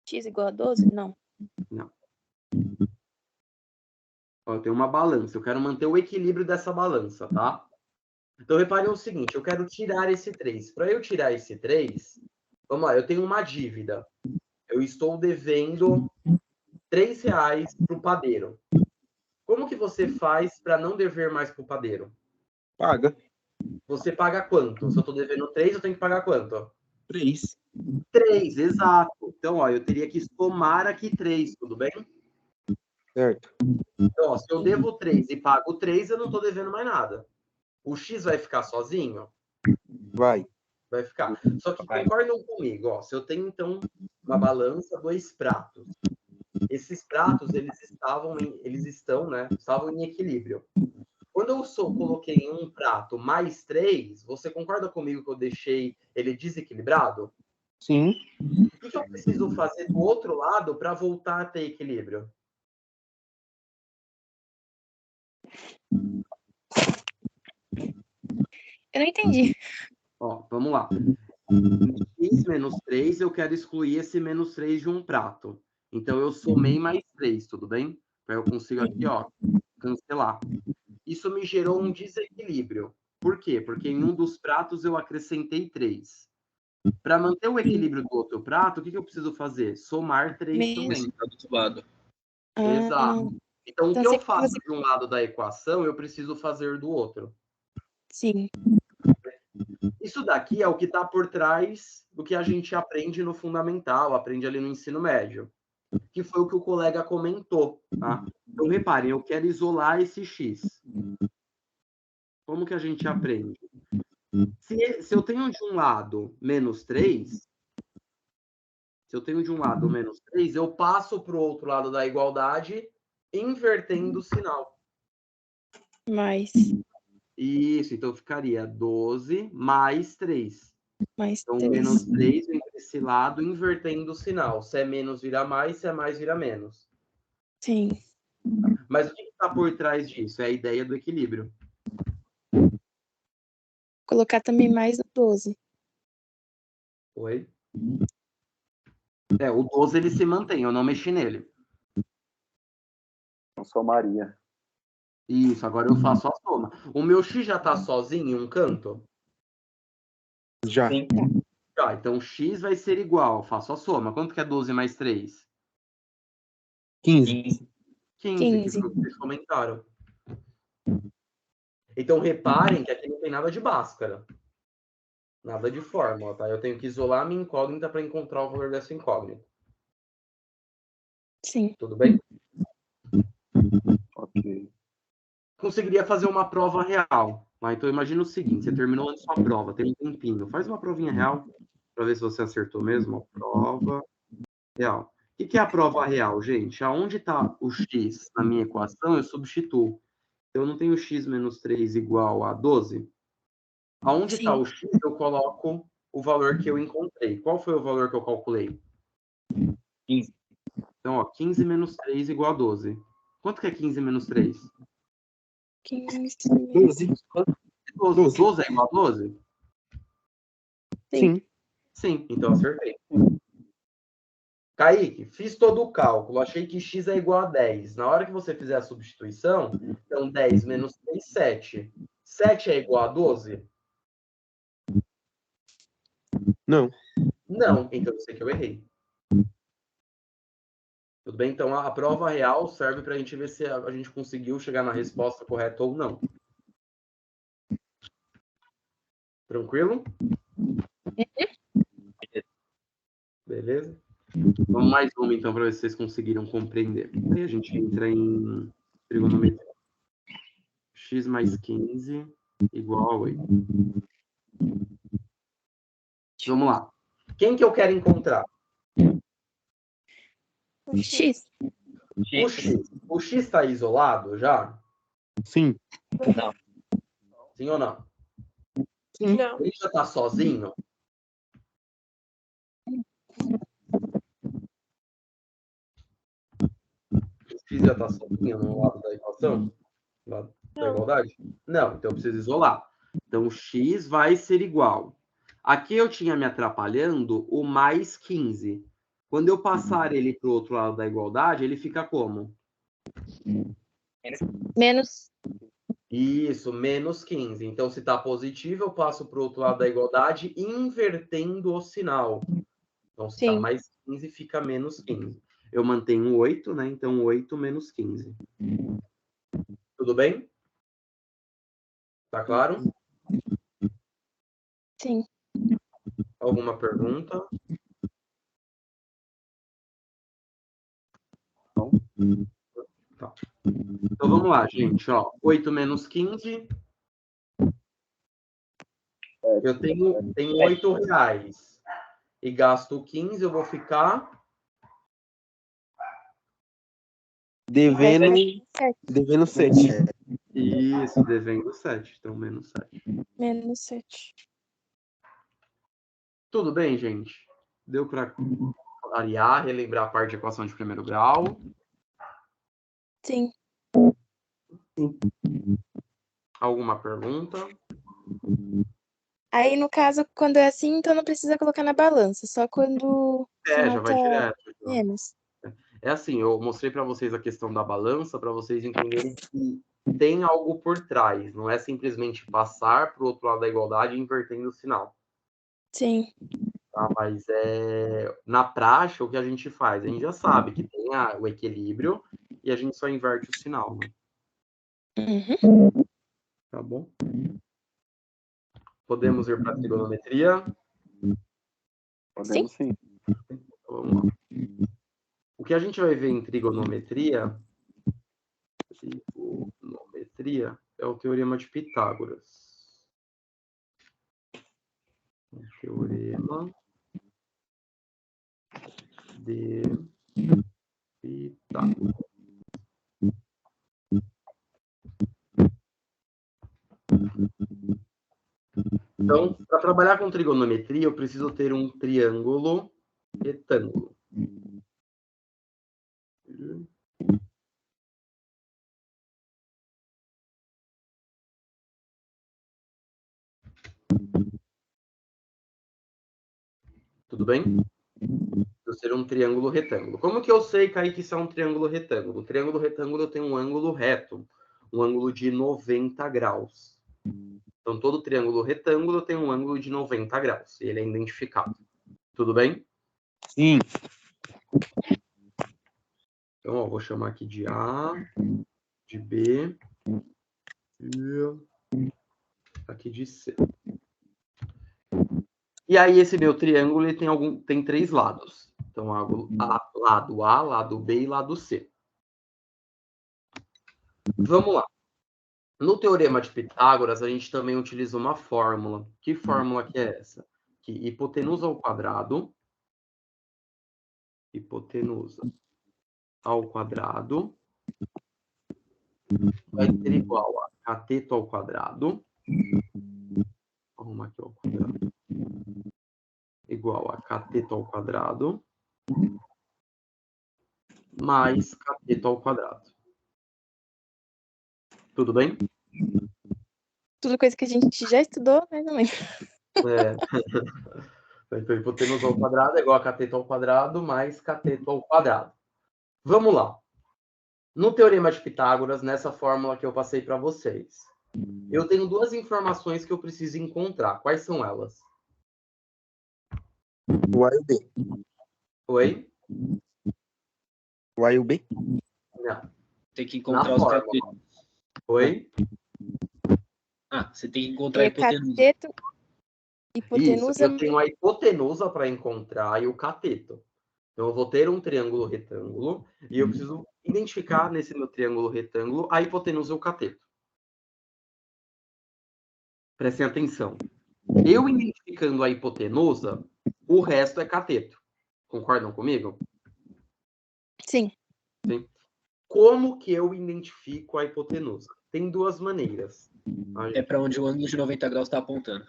X igual a 12? Não. Não. Ó, eu tenho uma balança. Eu quero manter o equilíbrio dessa balança, tá? Então, reparem o seguinte. Eu quero tirar esse 3. Para eu tirar esse 3, vamos lá. Eu tenho uma dívida. Eu estou devendo R$3 para o padeiro. Como que você faz para não dever mais para o padeiro? Paga. Você paga quanto? Se eu estou devendo 3, eu tenho que pagar quanto? 3. 3, exato. Então, ó, eu teria que somar aqui 3, tudo bem? Certo. Então, ó, se eu devo 3 e pago 3, eu não estou devendo mais nada. O X vai ficar sozinho? Vai. Vai ficar. Só que concordam comigo, ó, se eu tenho, então, uma balança, 2 pratos. Esses pratos, estavam em equilíbrio. Quando eu coloquei em um prato mais 3, você concorda comigo que eu deixei ele desequilibrado? Sim. O que eu preciso fazer do outro lado para voltar a ter equilíbrio? Eu não entendi. Ó, vamos lá. X menos 3, eu quero excluir esse menos 3 de um prato. Então, eu somei mais 3, tudo bem? Aí eu consigo aqui, ó, cancelar. Isso me gerou um desequilíbrio. Por quê? Porque em um dos pratos eu acrescentei 3. Para manter o equilíbrio do outro prato, o que eu preciso fazer? Somar 3 também. esse tá do outro lado. Exato. Então, o que Então, eu faço de um lado da equação, eu preciso fazer do outro. Sim. Isso daqui é o que está por trás do que a gente aprende no fundamental, aprende ali no ensino médio, que foi o que o colega comentou, tá? Então, reparem, eu quero isolar esse x. Como que a gente aprende? Se eu tenho de um lado menos 3, eu passo para o outro lado da igualdade, invertendo o sinal. Mais. Isso, então ficaria 12 mais 3. Mais Então, 3. menos 3 vem para esse lado, invertendo o sinal. Se é menos, vira mais. Se é mais, vira menos. Sim. Mas o que está por trás disso? É a ideia do equilíbrio. Colocar também mais no 12. Oi? O 12 ele se mantém, eu não mexi nele. Então, somaria. Isso, agora eu faço a soma. O meu x já está sozinho em um canto? Já. Sim. Já, então x vai ser igual, faço a soma. Quanto que é 12 mais 3? 15. 15, que foi o que vocês comentaram. Então, reparem que aqui não tem nada de Bhaskara. Nada de fórmula, tá? Eu tenho que isolar a minha incógnita para encontrar o valor dessa incógnita. Sim. Tudo bem? Ok. Conseguiria fazer uma prova real. Tá? Então, imagina o seguinte, você terminou a sua prova, tem um tempinho. Faz uma provinha real para ver se você acertou mesmo. Prova real. O que é a prova real, gente? Aonde está o x na minha equação, eu substituo. Eu não tenho x menos 3 igual a 12? Aonde está o x, eu coloco o valor que eu encontrei. Qual foi o valor que eu calculei? 15. Então, ó, 15 menos 3 igual a 12. Quanto que é 15 menos 3? 15. 12. 12 é igual a 12? Sim. Sim, então acertei. Kaique, fiz todo o cálculo, achei que x é igual a 10. Na hora que você fizer a substituição, então 10 menos 3, 7. 7 é igual a 12? Não. Não, então eu sei que eu errei. Tudo bem? Então a prova real serve para a gente ver se a gente conseguiu chegar na resposta correta ou não. Tranquilo? Beleza? Vamos mais uma, então, para ver se vocês conseguiram compreender. Aí a gente entra em trigonometria. X mais 15 igual a 8. Vamos lá. Quem que eu quero encontrar? O X. O X. O X está isolado já? Sim. Não. Sim ou não? Sim. Não. Ele já está sozinho? O X já está sozinho no lado da equação? No lado da Não. igualdade? Não, então eu preciso isolar. Então o X vai ser igual. Aqui eu tinha me atrapalhando o mais 15. Quando eu passar ele para o outro lado da igualdade, ele fica como? Menos. Isso, menos 15. Então, se está positivo, eu passo para o outro lado da igualdade, invertendo o sinal. Então, se está Sim. mais 15, fica menos 15. Eu mantenho 8, né? Então, 8 menos 15. Tudo bem? Tá claro? Sim. Alguma pergunta? Não? Tá. Então, vamos lá, gente. Ó, 8 menos 15. Eu tenho 8 reais. E gasto 15, eu vou ficar... Devendo 7. Isso, devendo 7. Então, menos 7. Menos 7. Tudo bem, gente? Deu para variar, relembrar a parte de equação de primeiro grau? Sim. Alguma pergunta? Aí, no caso, quando é assim, então não precisa colocar na balança, só quando o Já sinal vai tá direto. Já. menos. É assim, eu mostrei para vocês a questão da balança, para vocês entenderem que tem algo por trás. Não é simplesmente passar para o outro lado da igualdade invertendo o sinal. Sim. Tá? Mas na prática, o que a gente faz? A gente já sabe que tem o equilíbrio e a gente só inverte o sinal. Né? Uhum. Tá bom? Podemos ir para a trigonometria? Podemos sim. Então, vamos lá. O que a gente vai ver em trigonometria é o teorema de Pitágoras. Teorema de Pitágoras. Então, para trabalhar com trigonometria, eu preciso ter um triângulo retângulo. Tudo bem? Preciso ter um triângulo retângulo. Como que eu sei, Kaique, que isso é um triângulo retângulo? O triângulo retângulo tem um ângulo reto, um ângulo de 90 graus. Então, todo triângulo retângulo tem um ângulo de 90 graus. E ele é identificado. Tudo bem? Sim. Então, ó, vou chamar aqui de A, de B, e aqui de C. E aí, esse meu triângulo ele tem 3 lados. Então, lado A, lado B e lado C. Vamos lá. No teorema de Pitágoras, a gente também utiliza uma fórmula. Que fórmula que é essa? Que hipotenusa ao quadrado vai ser igual a cateto ao quadrado. Vou arrumar aqui ao quadrado. Igual a cateto ao quadrado mais cateto ao quadrado. Tudo bem? Tudo coisa que a gente já estudou, mas não lembro. É. Então, hipotenusa ao quadrado é igual a cateto ao quadrado mais cateto ao quadrado. Vamos lá. No Teorema de Pitágoras, nessa fórmula que eu passei para vocês, eu tenho duas informações que eu preciso encontrar. Quais são elas? O A e o B. Oi? O A e o B? Não. Tem que Na encontrar os fórmula. catetos. Oi? Ah, você tem que encontrar a hipotenusa. Cateto, Isso, hipotenusa, eu tenho a hipotenusa para encontrar e o cateto. Então, eu vou ter um triângulo retângulo e eu preciso identificar nesse meu triângulo retângulo a hipotenusa e o cateto. Prestem atenção. Eu identificando a hipotenusa, o resto é cateto. Concordam comigo? sim. Sim. Como que eu identifico a hipotenusa? Tem duas maneiras. É para onde o ângulo de 90 graus está apontando.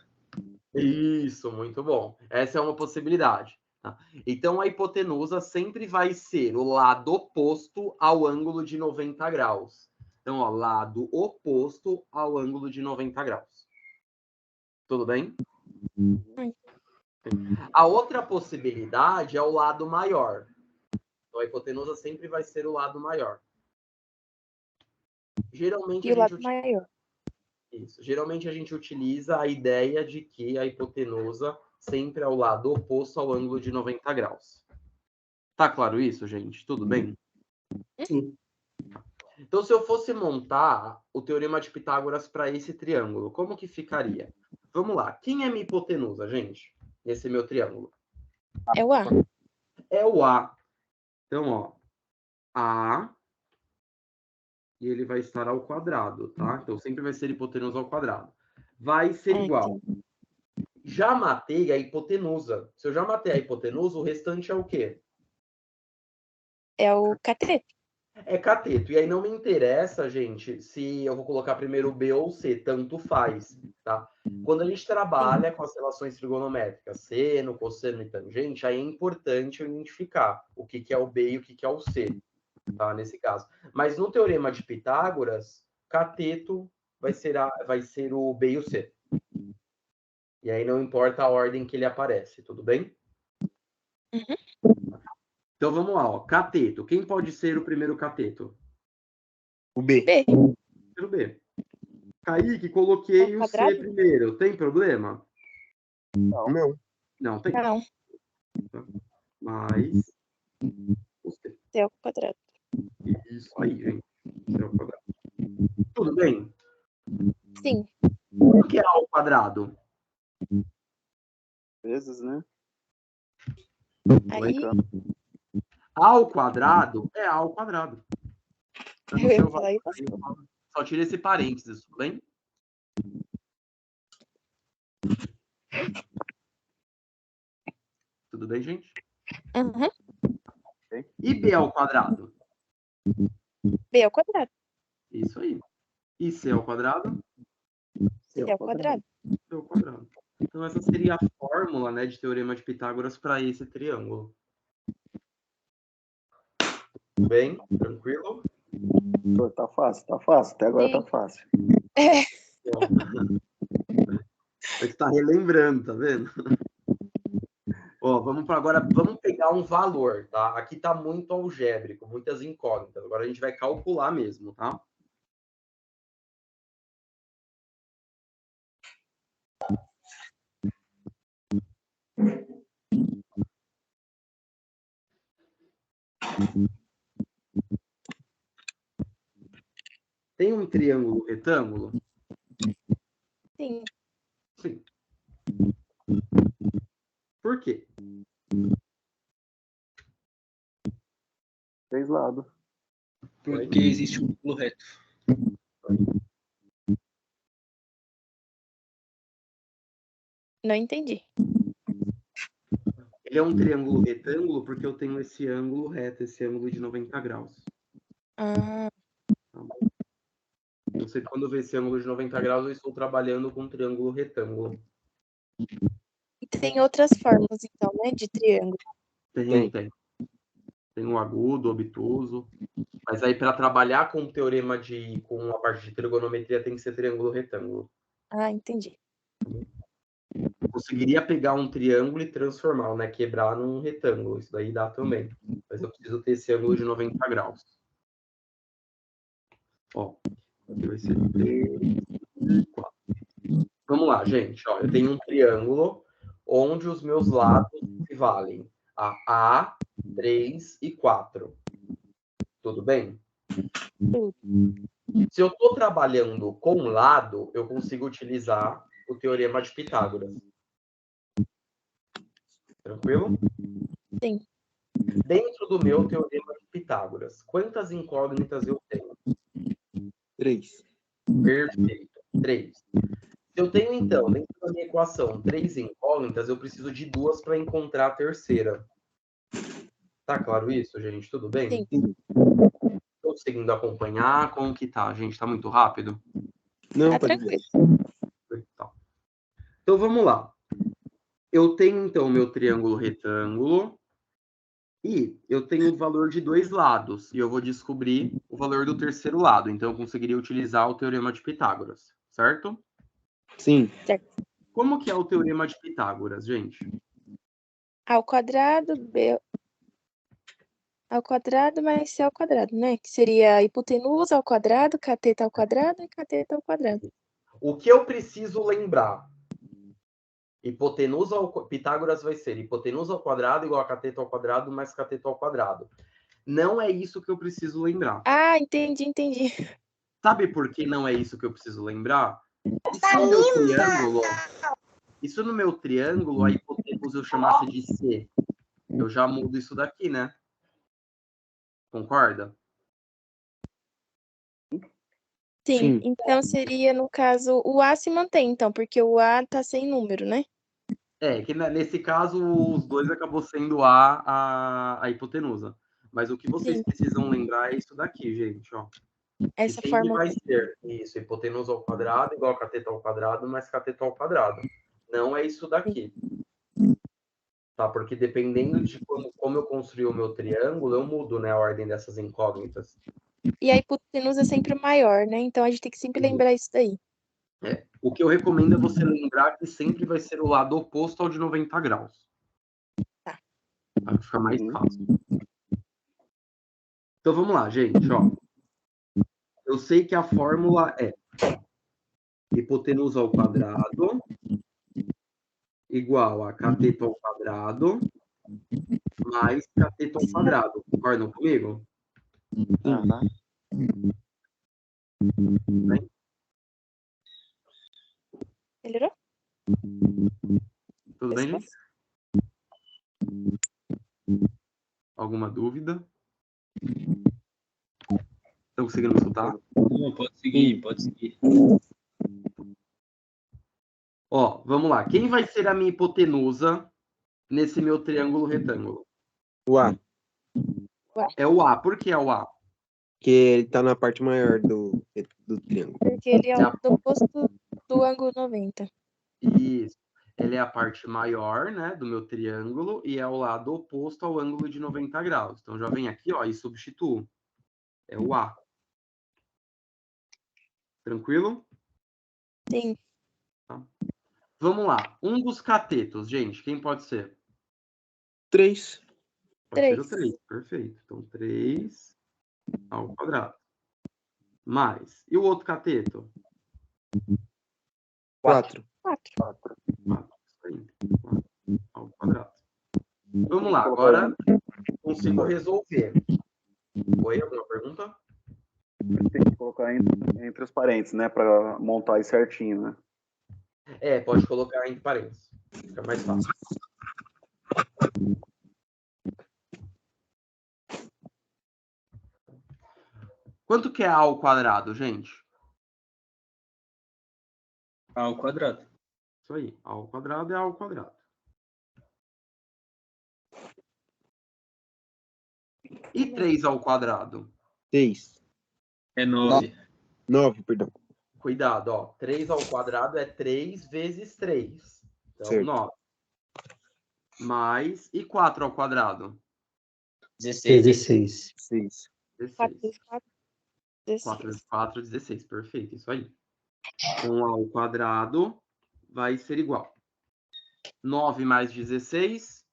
Isso, muito bom. Essa é uma possibilidade. Tá? Então, a hipotenusa sempre vai ser o lado oposto ao ângulo de 90 graus. Então, ó, lado oposto ao ângulo de 90 graus. Tudo bem? A outra possibilidade é o lado maior. Então, a hipotenusa sempre vai ser o lado maior. Geralmente, E o lado maior. Isso. Geralmente, a gente utiliza a ideia de que a hipotenusa sempre é o lado oposto ao ângulo de 90 graus. Tá claro isso, gente? Tudo bem? Sim. Então, se eu fosse montar o Teorema de Pitágoras para esse triângulo, como que ficaria? Vamos lá. Quem é minha hipotenusa, gente? Nesse meu triângulo? É o A. É o A. Então, ó. A. E ele vai estar ao quadrado, tá? Então, sempre vai ser hipotenusa ao quadrado. Vai ser igual. Já matei a hipotenusa. Se eu já matei a hipotenusa, o restante é o quê? É o cateto. É cateto. E aí não me interessa, gente, se eu vou colocar primeiro B ou C, tanto faz, tá? Quando a gente trabalha com as relações trigonométricas, seno, cosseno e tangente, aí é importante eu identificar o que é o B e o que é o C, tá? Nesse caso. Mas no Teorema de Pitágoras, cateto vai ser o B e o C. E aí não importa a ordem que ele aparece, tudo bem? Então vamos lá, ó. Cateto. Quem pode ser o primeiro cateto? O B. B. O B. Kaique, coloquei o C primeiro. Tem problema? Não, não. Não tem. Não. Mais o C. C ao quadrado. Isso aí, gente. C ao quadrado. Tudo bem? Sim. O que é A ao quadrado? Vezes, né? Aí, A ao quadrado é A ao quadrado. eu ia falar isso. Só tira esse parênteses, tudo bem? Tudo bem, gente? Uhum. E B ao quadrado? B ao quadrado. Isso aí. E C ao quadrado? C ao quadrado. C ao quadrado. Então, essa seria a fórmula, né, de Teorema de Pitágoras para esse triângulo. Tudo bem? Tranquilo? Tá fácil, tá fácil. Até agora tá fácil. É. Você está relembrando, tá vendo? Ó, vamos pegar um valor, tá? Aqui tá muito algébrico, muitas incógnitas. Agora a gente vai calcular mesmo, tá? Tem um triângulo retângulo? Sim. Sim. Por quê? 3 lados. Porque existe um ângulo reto. Não entendi. Ele é um triângulo retângulo porque eu tenho esse ângulo reto, esse ângulo de 90 graus. Ah. Eu sei que quando eu vejo esse ângulo de 90 graus, eu estou trabalhando com um triângulo retângulo. E tem outras formas, então, né, de triângulo. Tem. Tem um agudo, obtuso. Mas aí, para trabalhar com o teorema com a parte de trigonometria, tem que ser triângulo retângulo. Ah, entendi. Eu conseguiria pegar um triângulo e transformar, né? Quebrar num retângulo. Isso daí dá também. Mas eu preciso ter esse ângulo de 90 graus. Ó, aqui vai ser 3 e 4. Vamos lá, gente. Ó, eu tenho um triângulo onde os meus lados equivalem a A, 3 e 4. Tudo bem? Se eu estou trabalhando com lado, eu consigo utilizar o teorema de Pitágoras. Tranquilo? Sim. Dentro do meu teorema de Pitágoras, quantas incógnitas eu tenho? 3. Perfeito. 3. Se eu tenho, então, dentro da minha equação, 3 incógnitas, eu preciso de 2 para encontrar a terceira. Tá claro isso, gente? Tudo bem? Sim. Estou conseguindo acompanhar? Como que tá, gente? Tá muito rápido? Não, Tá pode tranquilo. Então, vamos lá. Eu tenho, então, o meu triângulo retângulo e eu tenho o valor de 2 lados. E eu vou descobrir o valor do terceiro lado. Então, eu conseguiria utilizar o teorema de Pitágoras, certo? Sim. Certo. Como que é o teorema de Pitágoras, gente? A ao quadrado, B ao quadrado mais C ao quadrado, né? Que seria a hipotenusa ao quadrado, cateto ao quadrado e cateto ao quadrado. O que eu preciso lembrar? Hipotenusa ao Pitágoras vai ser hipotenusa ao quadrado igual a cateto ao quadrado mais cateto ao quadrado. Não é isso que eu preciso lembrar. Ah, entendi. Sabe por que não é isso que eu preciso lembrar? Isso no meu triângulo, a hipotenusa eu chamasse de C. Eu já mudo isso daqui, né? Concorda? Sim. Então seria, no caso, o A se mantém, então, porque o A tá sem número, né? É, que nesse caso, os dois acabou sendo a hipotenusa. Mas o que vocês Sim. precisam lembrar é isso daqui, gente, ó. Essa Que sempre forma vai aqui. ser isso, hipotenusa ao quadrado igual a cateto ao quadrado mais cateto ao quadrado. Não é isso daqui. Tá? Porque dependendo de como eu construir o meu triângulo, eu mudo, né, a ordem dessas incógnitas. E a hipotenusa é sempre maior, né? Então a gente tem que sempre lembrar isso daí. É. O que eu recomendo é você lembrar que sempre vai ser o lado oposto ao de 90 graus. Tá. Para ficar mais fácil. Então vamos lá, gente, ó. Eu sei que a fórmula é hipotenusa ao quadrado igual a cateto ao quadrado mais cateto ao quadrado. Concordam comigo? Bem? Melhorou? Tudo bem, gente? Alguma dúvida? Estão conseguindo me escutar? Não, pode seguir, pode seguir. Ó, vamos lá. Quem vai ser a minha hipotenusa nesse meu triângulo retângulo? O A. É o A. Por que é o A? Que ele tá na parte maior do triângulo. Porque ele é o do oposto do ângulo 90. Isso. Ele é a parte maior, né, do meu triângulo e é o lado oposto ao ângulo de 90 graus. Então, já vem aqui, ó, e substituo. É o A. Tranquilo? Sim. Tá. Vamos lá. Um dos catetos, gente, quem pode ser? 3. Pode ser o 3. Perfeito. Então, 3 ao quadrado. Mais. E o outro cateto? 4. 4 ao quadrado. Vamos lá, agora consigo resolver. Oi, alguma pergunta? Tem que colocar entre os parênteses, né? Para montar aí certinho, né? É, pode colocar entre parênteses. Fica mais fácil. Quanto que é A ao quadrado, gente? A ao quadrado. Isso aí. A ao quadrado é A ao quadrado. E 3 ao quadrado? 6. É 9. 9, perdão. Cuidado, ó. 3 ao quadrado é 3 vezes 3. Então, Certo. 9. Mais. E 4 ao quadrado? 16. 6. 4 16. vezes 4, 4 16. vezes 4, 16. Perfeito, isso aí. 1 ao quadrado vai ser igual. 9 mais 16,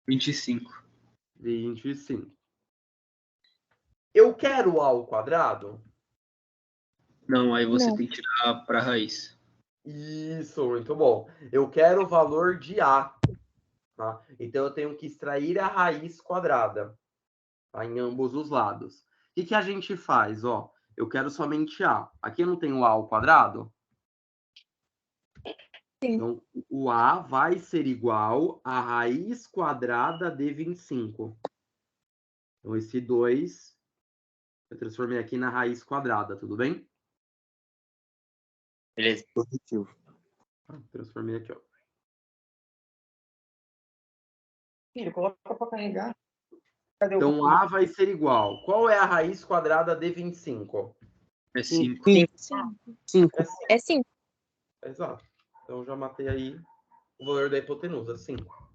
25. 25. Eu quero A ao quadrado? Não, aí você Não. tem que tirar para a raiz. Isso, muito bom. Eu quero o valor de A. Tá? Então, eu tenho que extrair a raiz quadrada, tá? Em ambos os lados. O que a gente faz? Ó, eu quero somente A. Aqui eu não tenho A ao quadrado? Sim. Então, o A vai ser igual a raiz quadrada de 25. Então, esse 2, eu transformei aqui na raiz quadrada, tudo bem? Beleza. Positivo. Transformei aqui, ó. Filho, coloca para carregar. Cadê o Então, A vai ser igual. Qual é a raiz quadrada de 25? É 5. 5. É 5. Exato. Então, eu já matei aí o valor da hipotenusa, 5.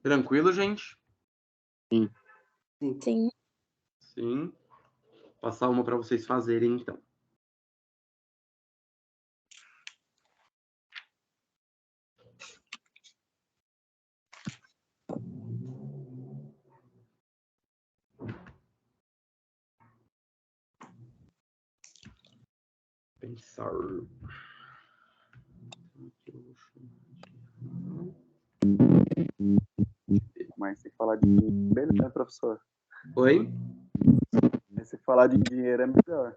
Tranquilo, gente? Sim. Sim. Sim. Vou passar uma para vocês fazerem, então. Pensar. Mas se falar de dinheiro, né, professor? Oi? Mas se falar de dinheiro é melhor.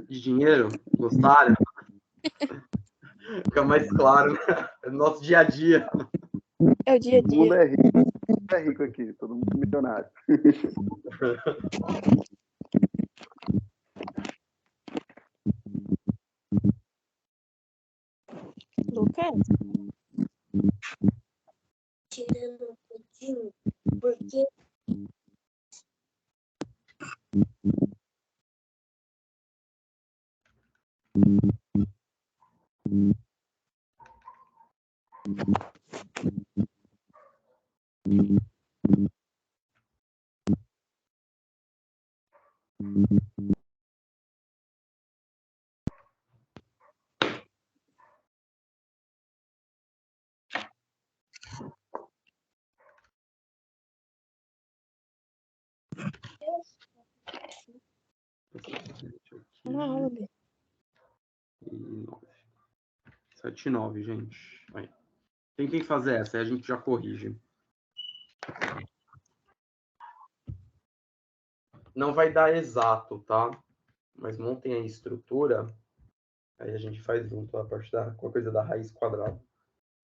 De dinheiro? Gostaram? Fica mais claro, né? É no nosso dia a dia. É o dia a Todo mundo dia. é rico aqui, todo mundo milionário. Lucas? Tirando um pouquinho, porque Uma aula dele. 7 e 9, gente. Aí. Tentem fazer essa, aí a gente já corrige. Não vai dar exato, tá? Mas montem a estrutura. Aí a gente faz junto a parte da, com a coisa da raiz quadrada.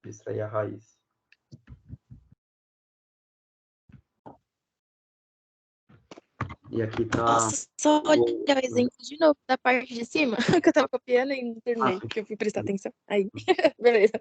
Extrair a raiz. E aqui tá... Nossa, só olhar o exemplo de novo da parte de cima, que eu tava copiando e não terminei, porque eu fui prestar atenção. Aí, beleza.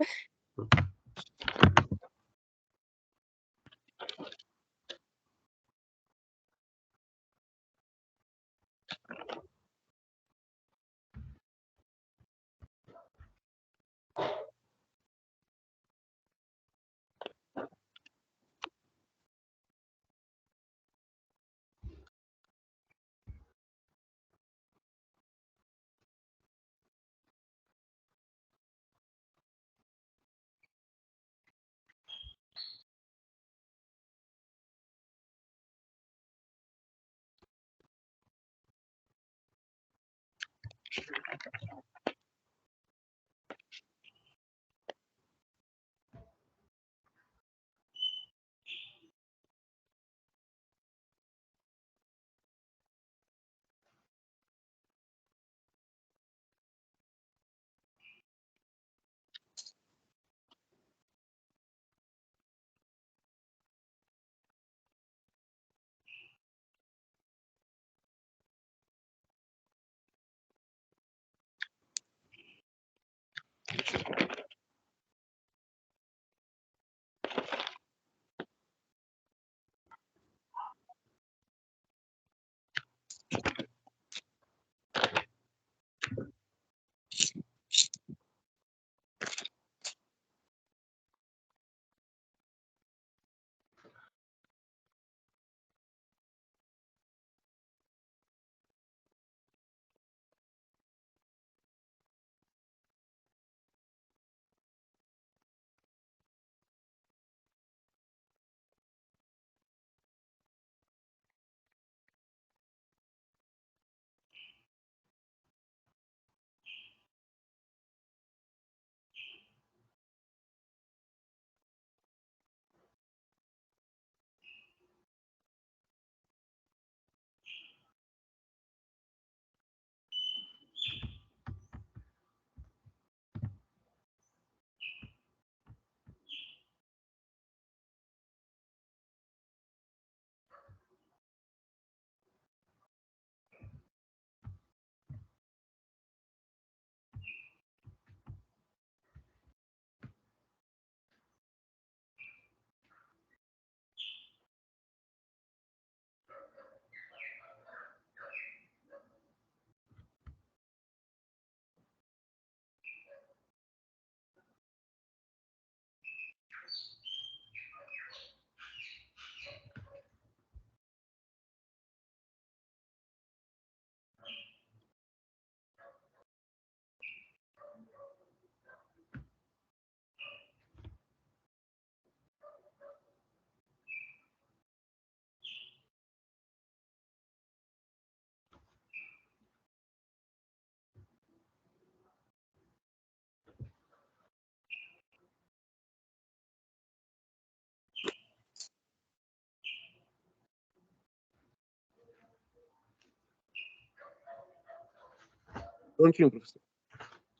Prontinho, professor.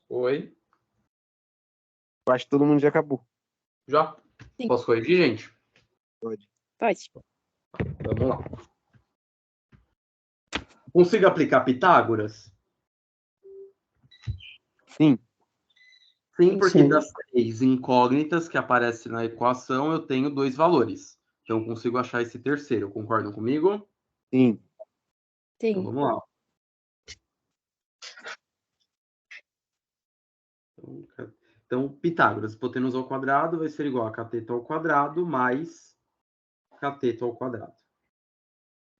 Oi? Eu acho que todo mundo já acabou. Já? Sim. Posso corrigir, gente? Pode. Pode. Vamos lá. Consigo aplicar Pitágoras? Sim. Sim, porque Sim. das 3 incógnitas que aparecem na equação, eu tenho 2 valores. Então, eu consigo achar esse terceiro. Concordam comigo? Sim. Então, Sim. vamos lá. Então, Pitágoras, hipotenusa ao quadrado vai ser igual a cateto ao quadrado mais cateto ao quadrado.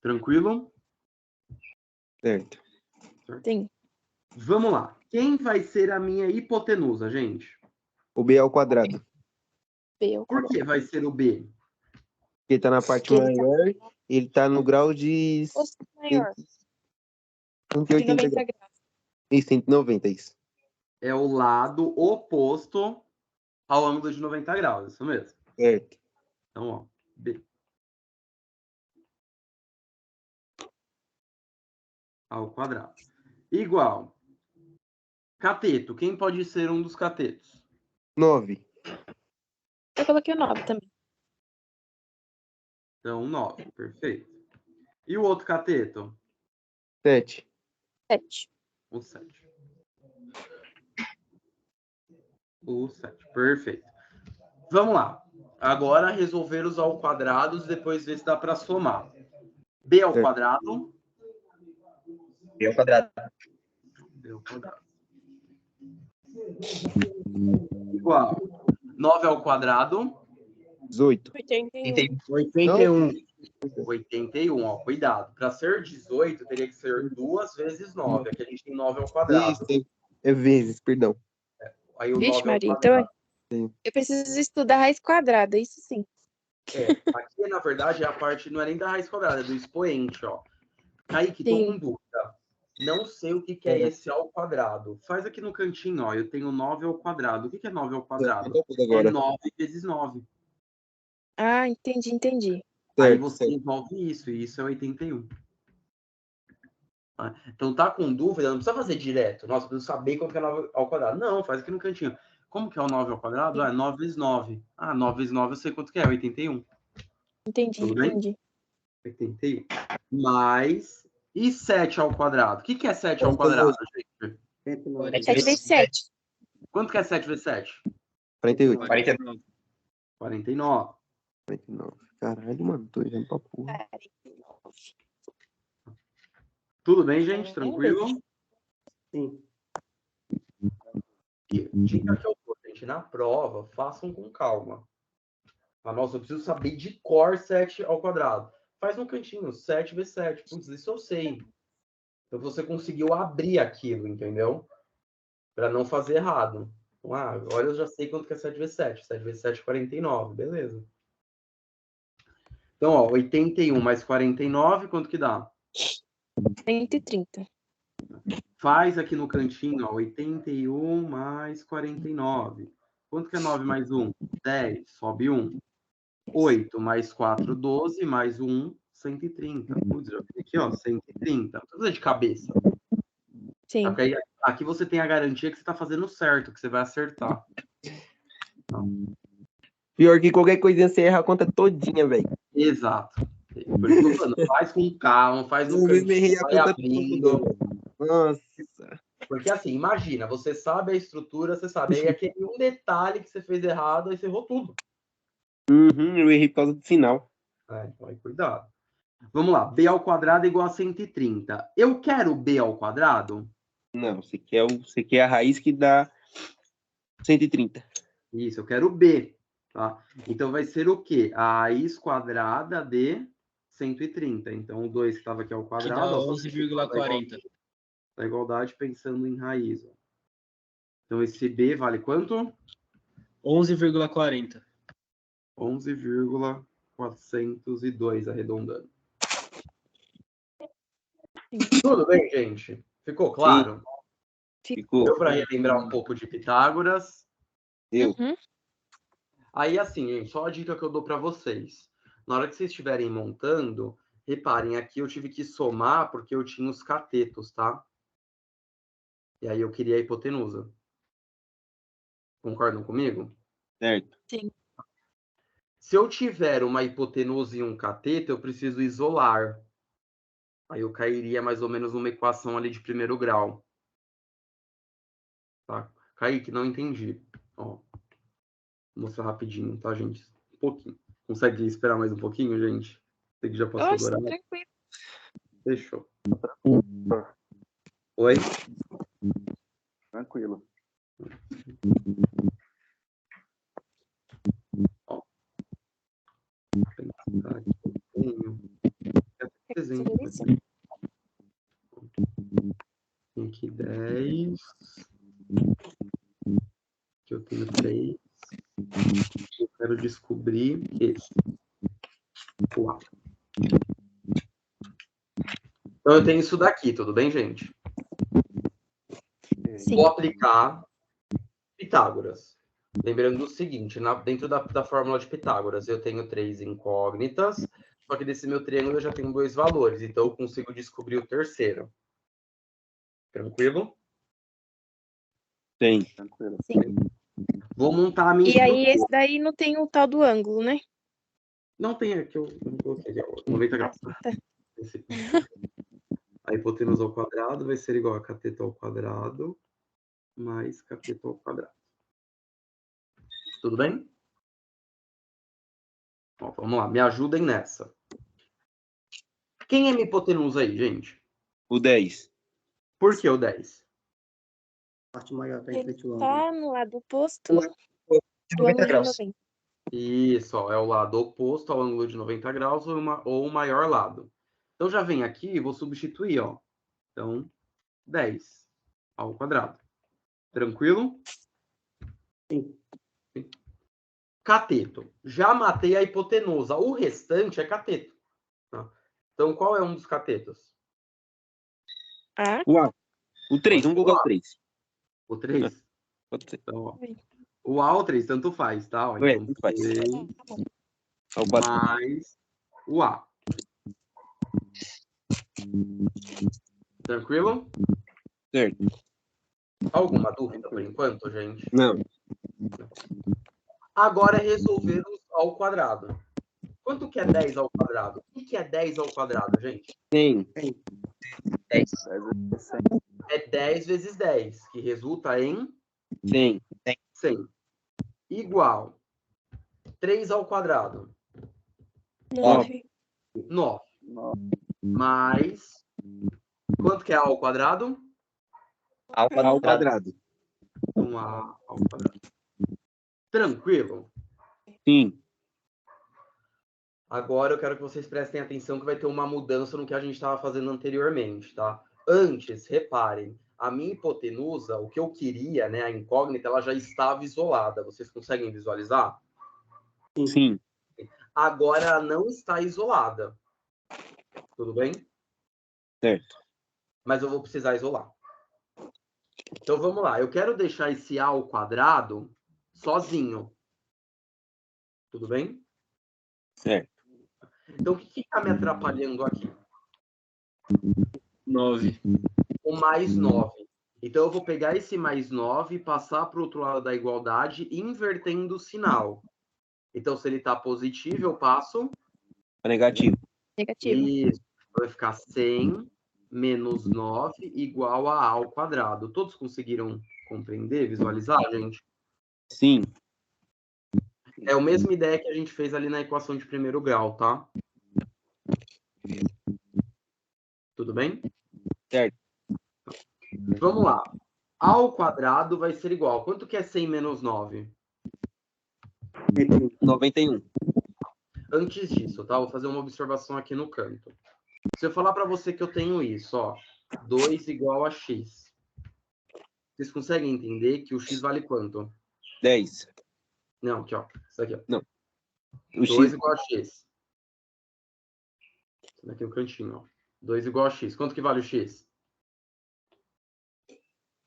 Tranquilo? Certo. Sim. Vamos lá. Quem vai ser a minha hipotenusa, gente? O B ao quadrado. B ao Por quadrado. que vai ser o B? Porque tá na parte Porque ele tá maior, ele tá no grau de oposto maior. De 180 90 graus. graus. E 190, isso. É o lado oposto ao ângulo de 90 graus, isso mesmo. Certo. Então, ó, B. Ao quadrado. Igual. Cateto. Quem pode ser um dos catetos? 9. Eu coloquei o 9 também. Então, 9. Perfeito. E o outro cateto? 7. 7. O 7. O 7. Perfeito. Vamos lá. Agora resolver os ao quadrados, depois ver se dá para somar. B ao Certo. quadrado. B ao quadrado. B ao quadrado. Igual. 9 ao quadrado. 18. 81. 81. 81, ó, cuidado. Para ser 18, teria que ser 2 vezes 9. Aqui a gente tem 9 ao quadrado. Isso, é vezes, perdão. Aí o Vixe, 9 ao Maria, então quadrado. eu preciso estudar raiz quadrada, isso sim. Aqui, na verdade, a parte não é nem da raiz quadrada, é do expoente, ó. Kaique, tô Sim. com dúvida. Não sei o que é esse ao quadrado. Faz aqui no cantinho, ó. Eu tenho 9 ao quadrado. O que é 9 ao quadrado? É Agora. 9 vezes 9. Ah, entendi. Aí Certo, você certo. resolve isso, e isso é 81. Então, tá com dúvida, não precisa fazer direto. Nossa, preciso saber quanto que é 9 ao quadrado. Não, faz aqui no cantinho. Como que é o 9 ao quadrado? Ah, 9 vezes 9. Ah, 9 vezes 9 eu sei quanto que é, 81. Tudo bem? Entendi. 81. Mais... E 7 ao quadrado? O que é 7 ao quadrado, gente? 7 vezes 7. Quanto que é 7 vezes 7? 48. 49. 49. 49. Caralho, mano, tô errando pra porra. Tudo bem, gente? Tranquilo? Sim. Dica que eu dou, gente, na prova, façam com calma. Ah, nossa, eu preciso saber de cor 7 ao quadrado. Faz no cantinho, 7 vezes 7. Putz, isso eu sei. Então você conseguiu abrir aquilo, entendeu? Para não fazer errado. Então, agora eu já sei quanto que é 7 vezes 7. 7 vezes 7 é 49, beleza. Então, ó, 81 mais 49, quanto que dá? 130. Faz aqui no cantinho, ó, 81 mais 49. Quanto que é 9 mais 1? 10, sobe 1. 8 mais 4, 12, mais 1, 130. Putz, já vi aqui, ó, 130. Não precisa fazer de cabeça. Sim. Aqui você tem a garantia que você está fazendo certo, que você vai acertar. Pior que qualquer coisinha você erra a conta todinha, velho. Exato. Por isso que eu tô falando, faz com calma, faz no Eu mesmo errei cantinho, a vai conta abrindo. toda. Nossa. Porque assim, imagina, você sabe a estrutura, você sabe. Aí aquele um detalhe que você fez errado, aí você errou tudo. Eu errei por causa do sinal. Então aí cuidado. Vamos lá, b ao quadrado é igual a 130. Eu quero b ao quadrado? Não, você quer a raiz que dá 130. Isso, eu quero b. Tá? Então vai ser o quê? A raiz quadrada de 130. Então o 2 que estava aqui ao Que dá quadrado. 11,40. Da igualdade pensando em raiz. Ó. Então esse b vale quanto? 11,40. 11,402, arredondando. Tudo bem, gente? Ficou claro? Ficou. Deu para relembrar um pouco de Pitágoras? Deu. Aí, assim, gente, só a dica que eu dou para vocês. Na hora que vocês estiverem montando, reparem, aqui eu tive que somar porque eu tinha os catetos, tá? E aí eu queria a hipotenusa. Concordam comigo? Certo. Sim. Se eu tiver uma hipotenusa e um cateto, eu preciso isolar. Aí eu cairia mais ou menos numa equação ali de primeiro grau. Tá? Kaique, não entendi. Ó, vou mostrar rapidinho, tá, gente? Um pouquinho. Consegue esperar mais um pouquinho, gente? Sei que já passou do Oxe, horário. tranquilo. Fechou. Oi? Tranquilo. Ó. Vou pensar aqui um pouquinho. Exemplo aqui. Tem aqui 10. Aqui eu tenho 3. Eu quero descobrir esse. O A. Então eu tenho isso daqui, tudo bem, gente? Sim. Vou aplicar Pitágoras. Lembrando do seguinte, dentro da fórmula de Pitágoras, eu tenho 3 incógnitas, só que desse meu triângulo eu já tenho 2 valores, então eu consigo descobrir o terceiro. Tranquilo? Tem. Tranquilo. Sim. Vou montar a minha E aí, estrutura. esse daí não tem o tal do ângulo, né? Não tem aqui, eu não coloquei, ó, 90 graus. Tá. A hipotenusa ao quadrado vai ser igual a cateto ao quadrado mais cateto ao quadrado. Tudo bem? Ó, vamos lá, me ajudem nessa. Quem é minha hipotenusa aí, gente? O 10. Por que o 10? Parte maior tá em Ele frente ao ângulo. tá no lado oposto De do 90 ângulo de graus. 90. Isso, ó, é o lado oposto ao ângulo de 90 graus ou o maior lado. Então, já vem aqui e vou substituir, ó. Então, 10 ao quadrado. Tranquilo? Sim. Cateto. Já matei a hipotenusa. O restante é cateto. Tá? Então, qual é um dos catetos? Ah, O A. O 3, vamos colocar o 3. O 3? Pode ser. Então, ó, o A ou 3, tanto faz, tá? Ó, É, então, tanto faz. 3 Ao quadrado. mais o A. Tranquilo? Certo. Alguma dúvida por enquanto, gente? Não. Agora é resolver ao quadrado. Quanto que é 10 ao quadrado? O que é 10 ao quadrado, gente? Tem. 10. É 10 vezes 10, que resulta em 100. 100. Igual 3 ao quadrado. 9. 9. Mais... Quanto que é A ao quadrado? Ao Ao quadrado. quadrado. Um A ao quadrado. Tranquilo? Sim. Agora eu quero que vocês prestem atenção que vai ter uma mudança no que a gente estava fazendo anteriormente, tá? Antes, reparem, a minha hipotenusa, o que eu queria, né, a incógnita, ela já estava isolada. Vocês conseguem visualizar? Sim. Agora ela não está isolada. Tudo bem? Certo. Mas eu vou precisar isolar. Então vamos lá. Eu quero deixar esse A ao quadrado sozinho. Tudo bem? Certo. Então o que está me atrapalhando aqui? 9. O mais 9. Então eu vou pegar esse mais 9 e passar para o outro lado da igualdade, invertendo o sinal. Então, se ele está positivo, eu passo... Negativo. Negativo. Isso. Vai ficar 100 menos 9 igual a ao quadrado. Todos conseguiram compreender, visualizar, gente? Sim. É a mesma ideia que a gente fez ali na equação de primeiro grau, tá? Tudo bem? Certo. Vamos lá. A ao quadrado vai ser igual. Quanto que é 100 menos 9? 91. Antes disso, tá? Vou fazer uma observação aqui no canto. Se eu falar para você que eu tenho isso, ó, 2 igual a x. Vocês conseguem entender que o x vale quanto? 10. Não, aqui, ó. Isso aqui, ó. Não. O 2 X. igual a x. Isso daqui é o cantinho, ó. 2 igual a x. Quanto que vale o x?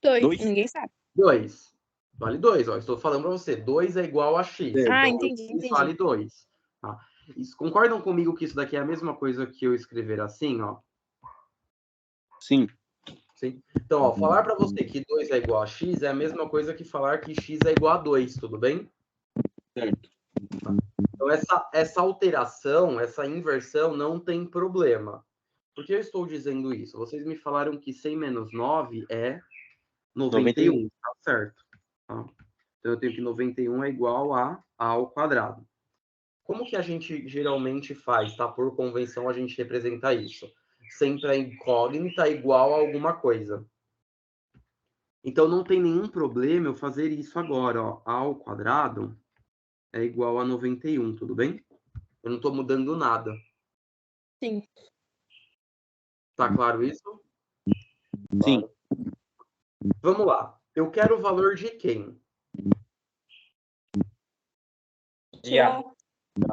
2. 2. Ninguém sabe. 2. Vale 2, ó. Estou falando para você. 2 é igual a x. É. Ah, Então, entendi, x entendi. vale 2. Tá? Concordam comigo que isso daqui é a mesma coisa que eu escrever assim, ó? Sim. Sim. Então, ó, falar para você que 2 é igual a x é a mesma coisa que falar que x é igual a 2, tudo bem? Certo. Então, essa alteração, essa inversão não tem problema. Por que eu estou dizendo isso? Vocês me falaram que 100 menos 9 é 91, tá certo? Tá? Então, eu tenho que 91 é igual a ao quadrado. Como que a gente geralmente faz, tá? Por convenção, a gente representa isso. Sempre a incógnita igual a alguma coisa. Então, não tem nenhum problema eu fazer isso agora, ó. A ao quadrado é igual a 91, tudo bem? Eu não estou mudando nada. Sim. Tá claro isso? Sim. Vamos lá. Eu quero o valor de quem? De A.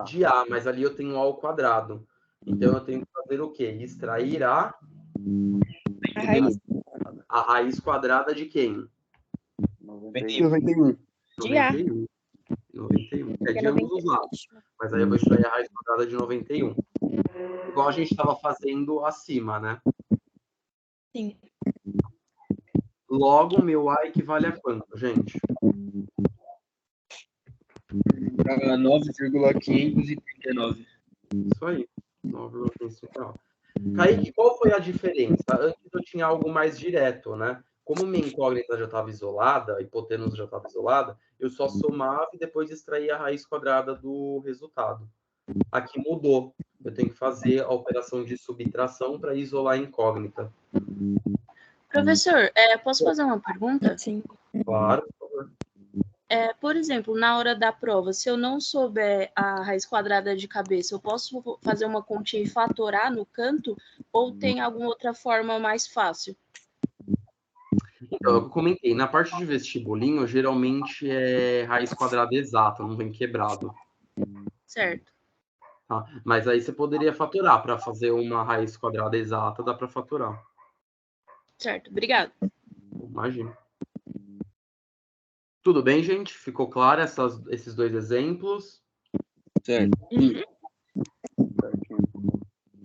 De A, mas ali eu tenho A ao quadrado. Então, eu tenho que fazer o quê? Extrair a raiz. A raiz quadrada de quem? 91. De A. 91. É Que é de ambos os 91. lados. Mas aí eu vou extrair a raiz quadrada de 91. Igual a gente estava fazendo acima, né? Sim. Logo, meu A equivale a quanto, gente? Para 9,539. Isso aí. 9,539. Kaique, qual foi a diferença? Antes eu tinha algo mais direto, né? Como minha incógnita já estava isolada, a hipotenusa já estava isolada, eu só somava e depois extraía a raiz quadrada do resultado. Aqui mudou. Eu tenho que fazer a operação de subtração para isolar a incógnita. Professor, posso fazer uma pergunta? Sim. Claro, por favor. Por exemplo, na hora da prova, se eu não souber a raiz quadrada de cabeça, eu posso fazer uma continha e fatorar no canto? Ou tem alguma outra forma mais fácil? Então, eu comentei, na parte de vestibulinho, geralmente é raiz quadrada exata, não vem quebrado. Certo. Tá? Mas aí você poderia fatorar. Para fazer uma raiz quadrada exata, dá para fatorar. Certo, obrigado. Imagina. Tudo bem, gente? Ficou claro esses 2 exemplos? Certo.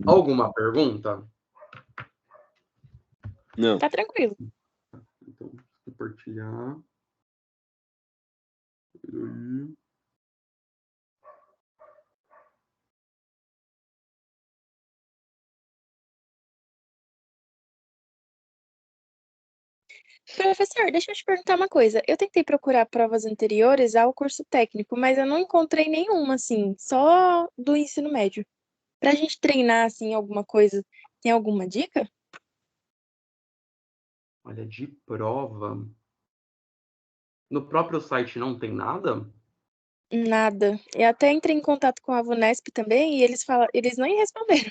Alguma pergunta? Não. Tá tranquilo. Então, compartilhar. Professor, deixa eu te perguntar uma coisa. Eu tentei procurar provas anteriores ao curso técnico, mas eu não encontrei nenhuma, assim, só do ensino médio. Pra gente treinar, assim, alguma coisa, tem alguma dica? Olha, de prova. No próprio site não tem nada? Nada. Eu até entrei em contato com a Vunesp também e eles nem responderam.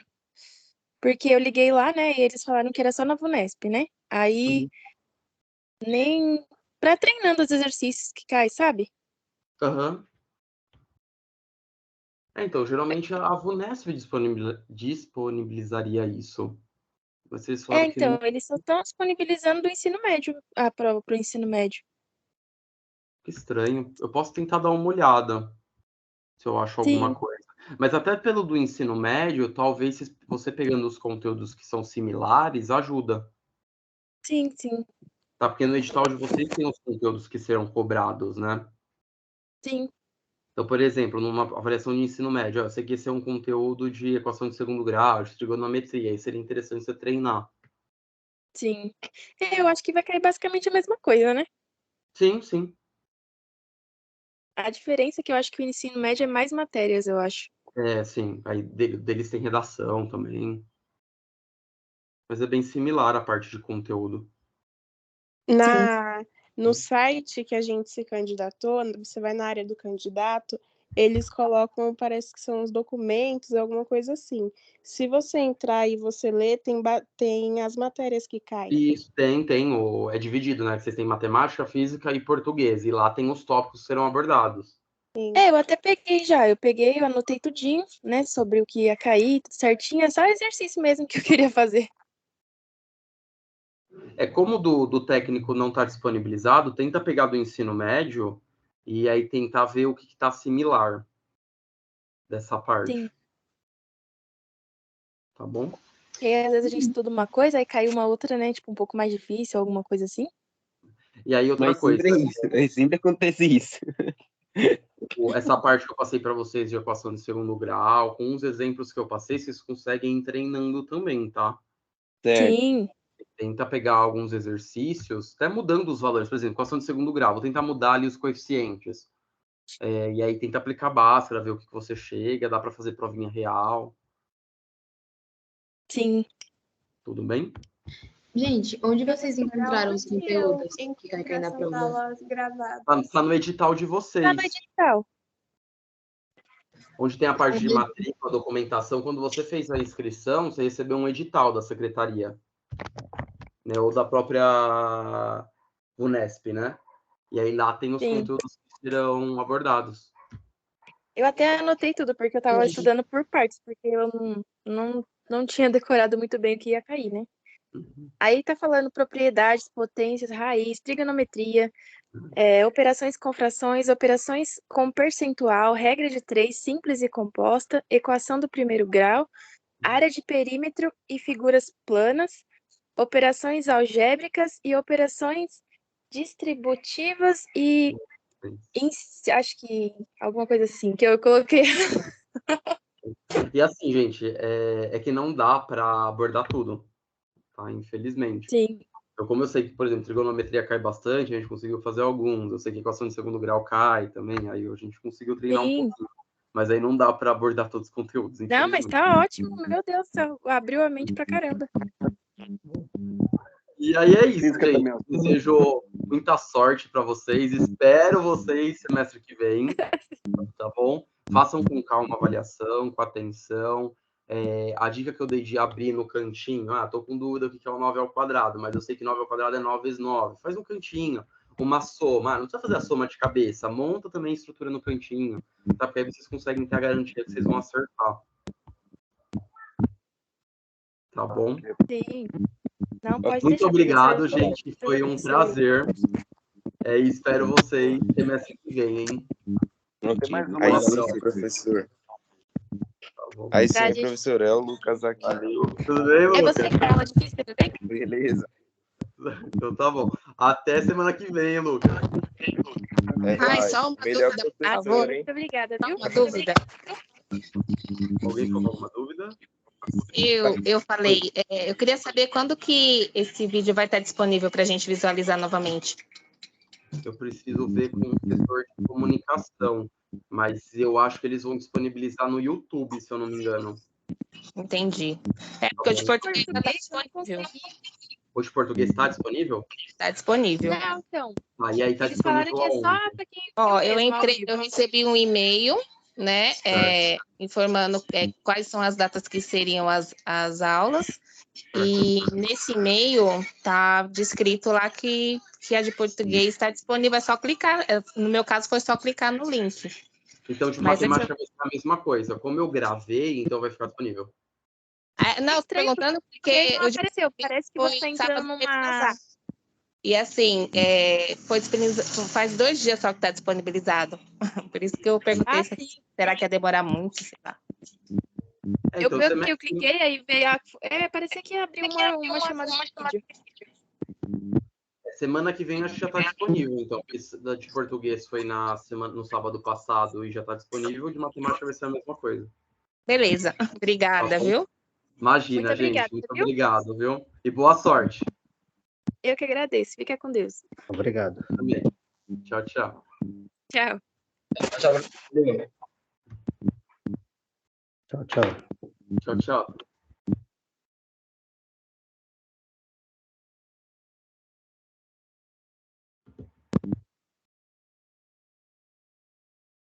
Porque eu liguei lá, né, e eles falaram que era só na Vunesp, né? Aí nem pra treinando os exercícios que cai, sabe? Aham. Então, geralmente a Vunesp disponibilizaria isso. Vocês falaram que não. Então, eles só estão disponibilizando do ensino médio, a prova pro ensino médio. Que estranho. Eu posso tentar dar uma olhada, se eu acho alguma Sim. coisa. Mas até pelo do ensino médio, talvez você pegando os conteúdos que são similares, ajuda. Sim, sim. Tá? Porque no edital de vocês tem os conteúdos que serão cobrados, né? Sim. Então, por exemplo, numa avaliação de ensino médio, eu sei que esse é um conteúdo de equação de segundo grau, de trigonometria, aí seria interessante você treinar. Sim. Eu acho que vai cair basicamente a mesma coisa, né? Sim, sim. A diferença é que eu acho que o ensino médio é mais matérias, eu acho. Sim. Aí deles tem redação também. Mas é bem similar a parte de conteúdo. No site que a gente se candidatou, você vai na área do candidato, eles colocam, parece que são os documentos, alguma coisa assim. Se você entrar e você ler, tem as matérias que caem. Isso, tem. É dividido, né? Vocês têm matemática, física e português. E lá tem os tópicos que serão abordados. Eu até peguei já. Eu anotei tudinho, né? Sobre o que ia cair, tudo certinho. É só exercício mesmo que eu queria fazer. Como do técnico não está disponibilizado, tenta pegar do ensino médio e aí tentar ver o que está similar dessa parte. Sim. Tá bom? Porque às vezes a gente estuda uma coisa, aí cai uma outra, né? Tipo, um pouco mais difícil, alguma coisa assim. E aí, outra Mas coisa, sempre é isso. Sempre acontece isso. essa parte que eu passei para vocês de equação de segundo grau, com os exemplos que eu passei, vocês conseguem ir treinando também, tá? Certo. Sim, Tenta pegar alguns exercícios, até mudando os valores. Por exemplo, equação de segundo grau, vou tentar mudar ali os coeficientes. E aí tenta aplicar Bhaskara, ver o que você chega, dá para fazer provinha real. sim. Tudo bem? Gente, onde vocês encontraram os Onde eu conteúdos que vai cair encontrar na essas prova? aulas gravadas? Tá no edital de vocês. Tá no edital. Onde tem a parte de matrícula, documentação, quando você fez a inscrição, você recebeu um edital da secretaria, né, ou da própria Unesp, né? E aí lá tem os Sim. conteúdos que serão abordados. Eu até anotei tudo, porque eu tava estudando por partes, porque eu não tinha decorado muito bem o que ia cair, né? Aí tá falando propriedades, potências, raiz, trigonometria, operações com frações, operações com percentual, regra de 3, simples e composta, equação do primeiro grau, área de perímetro e figuras planas, operações algébricas e operações distributivas e acho que alguma coisa assim, que eu coloquei. E assim, gente, é que não dá para abordar tudo, tá? Infelizmente. Sim. Então, como eu sei que, por exemplo, trigonometria cai bastante, a gente conseguiu fazer alguns. Eu sei que equação de segundo grau cai também, aí a gente conseguiu treinar um pouquinho. Mas aí não dá para abordar todos os conteúdos, Não, mas infelizmente. tá ótimo, meu Deus do céu, abriu a mente pra caramba. E aí é isso, gente. Desejo muita sorte para vocês. Espero vocês semestre que vem, tá bom? Façam com calma a avaliação, com atenção. A dica que eu dei de abrir no cantinho, tô com dúvida o que é o 9 ao quadrado, mas eu sei que 9 ao quadrado é 9 vezes 9. Faz no cantinho, uma soma. Não precisa fazer a soma de cabeça, monta também a estrutura no cantinho, tá? Porque aí vocês conseguem ter a garantia que vocês vão acertar. Tá bom? Sim. Não pode Muito deixar, obrigado, professor. gente. Foi um prazer. E espero vocês semestre que vem, hein? Tem mais uma Aí sim, professor. Aí sim, professor, é o Lucas aqui. Tudo bem, É Lucas? você que dá aula difícil, tudo bem? Beleza. Então tá bom. Até semana que vem, hein, Lucas? Ai, só uma Melhor dúvida, por professor, favor. hein? Muito obrigada, Só viu? uma dúvida. Alguém ficou com alguma dúvida? Eu falei, eu queria saber quando que esse vídeo vai estar disponível para a gente visualizar novamente. Eu preciso ver com o professor de comunicação, mas eu acho que eles vão disponibilizar no YouTube, se eu não me engano. Entendi. Porque o de português já está disponível. O de português está disponível? Está disponível. Não, então. E aí tá Eles falaram disponível que é só aonde? pra quem Ó, viu eu mesmo, ao entrei, vivo. eu recebi um e-mail, né, informando quais são as datas que seriam as aulas. E nesse e-mail tá descrito lá que a de português está disponível, é só clicar. No meu caso, foi só clicar no link. Então, de Mas matemática vai ser a mesma coisa. Como eu gravei, então vai ficar disponível. Não, estou perguntando porque não apareceu. Parece que você tá entrando numa... E assim, foi disponibilizado, faz 2 dias só que está disponibilizado. Por isso que eu perguntei será que ia demorar muito, sei lá. Eu cliquei, aí veio parecia que abriu uma chamada de vídeo. Semana que vem acho que já está disponível, então. Da de português foi no sábado passado e já está disponível, de matemática vai ser a mesma coisa. Beleza, obrigada, Tá bom? viu? Imagina, Muito obrigada, gente. Muito viu? obrigado, viu? E boa sorte. Eu que agradeço. Fica com Deus. Obrigado. Também. Tchau, tchau. Tchau. Tchau, tchau. Tchau, tchau.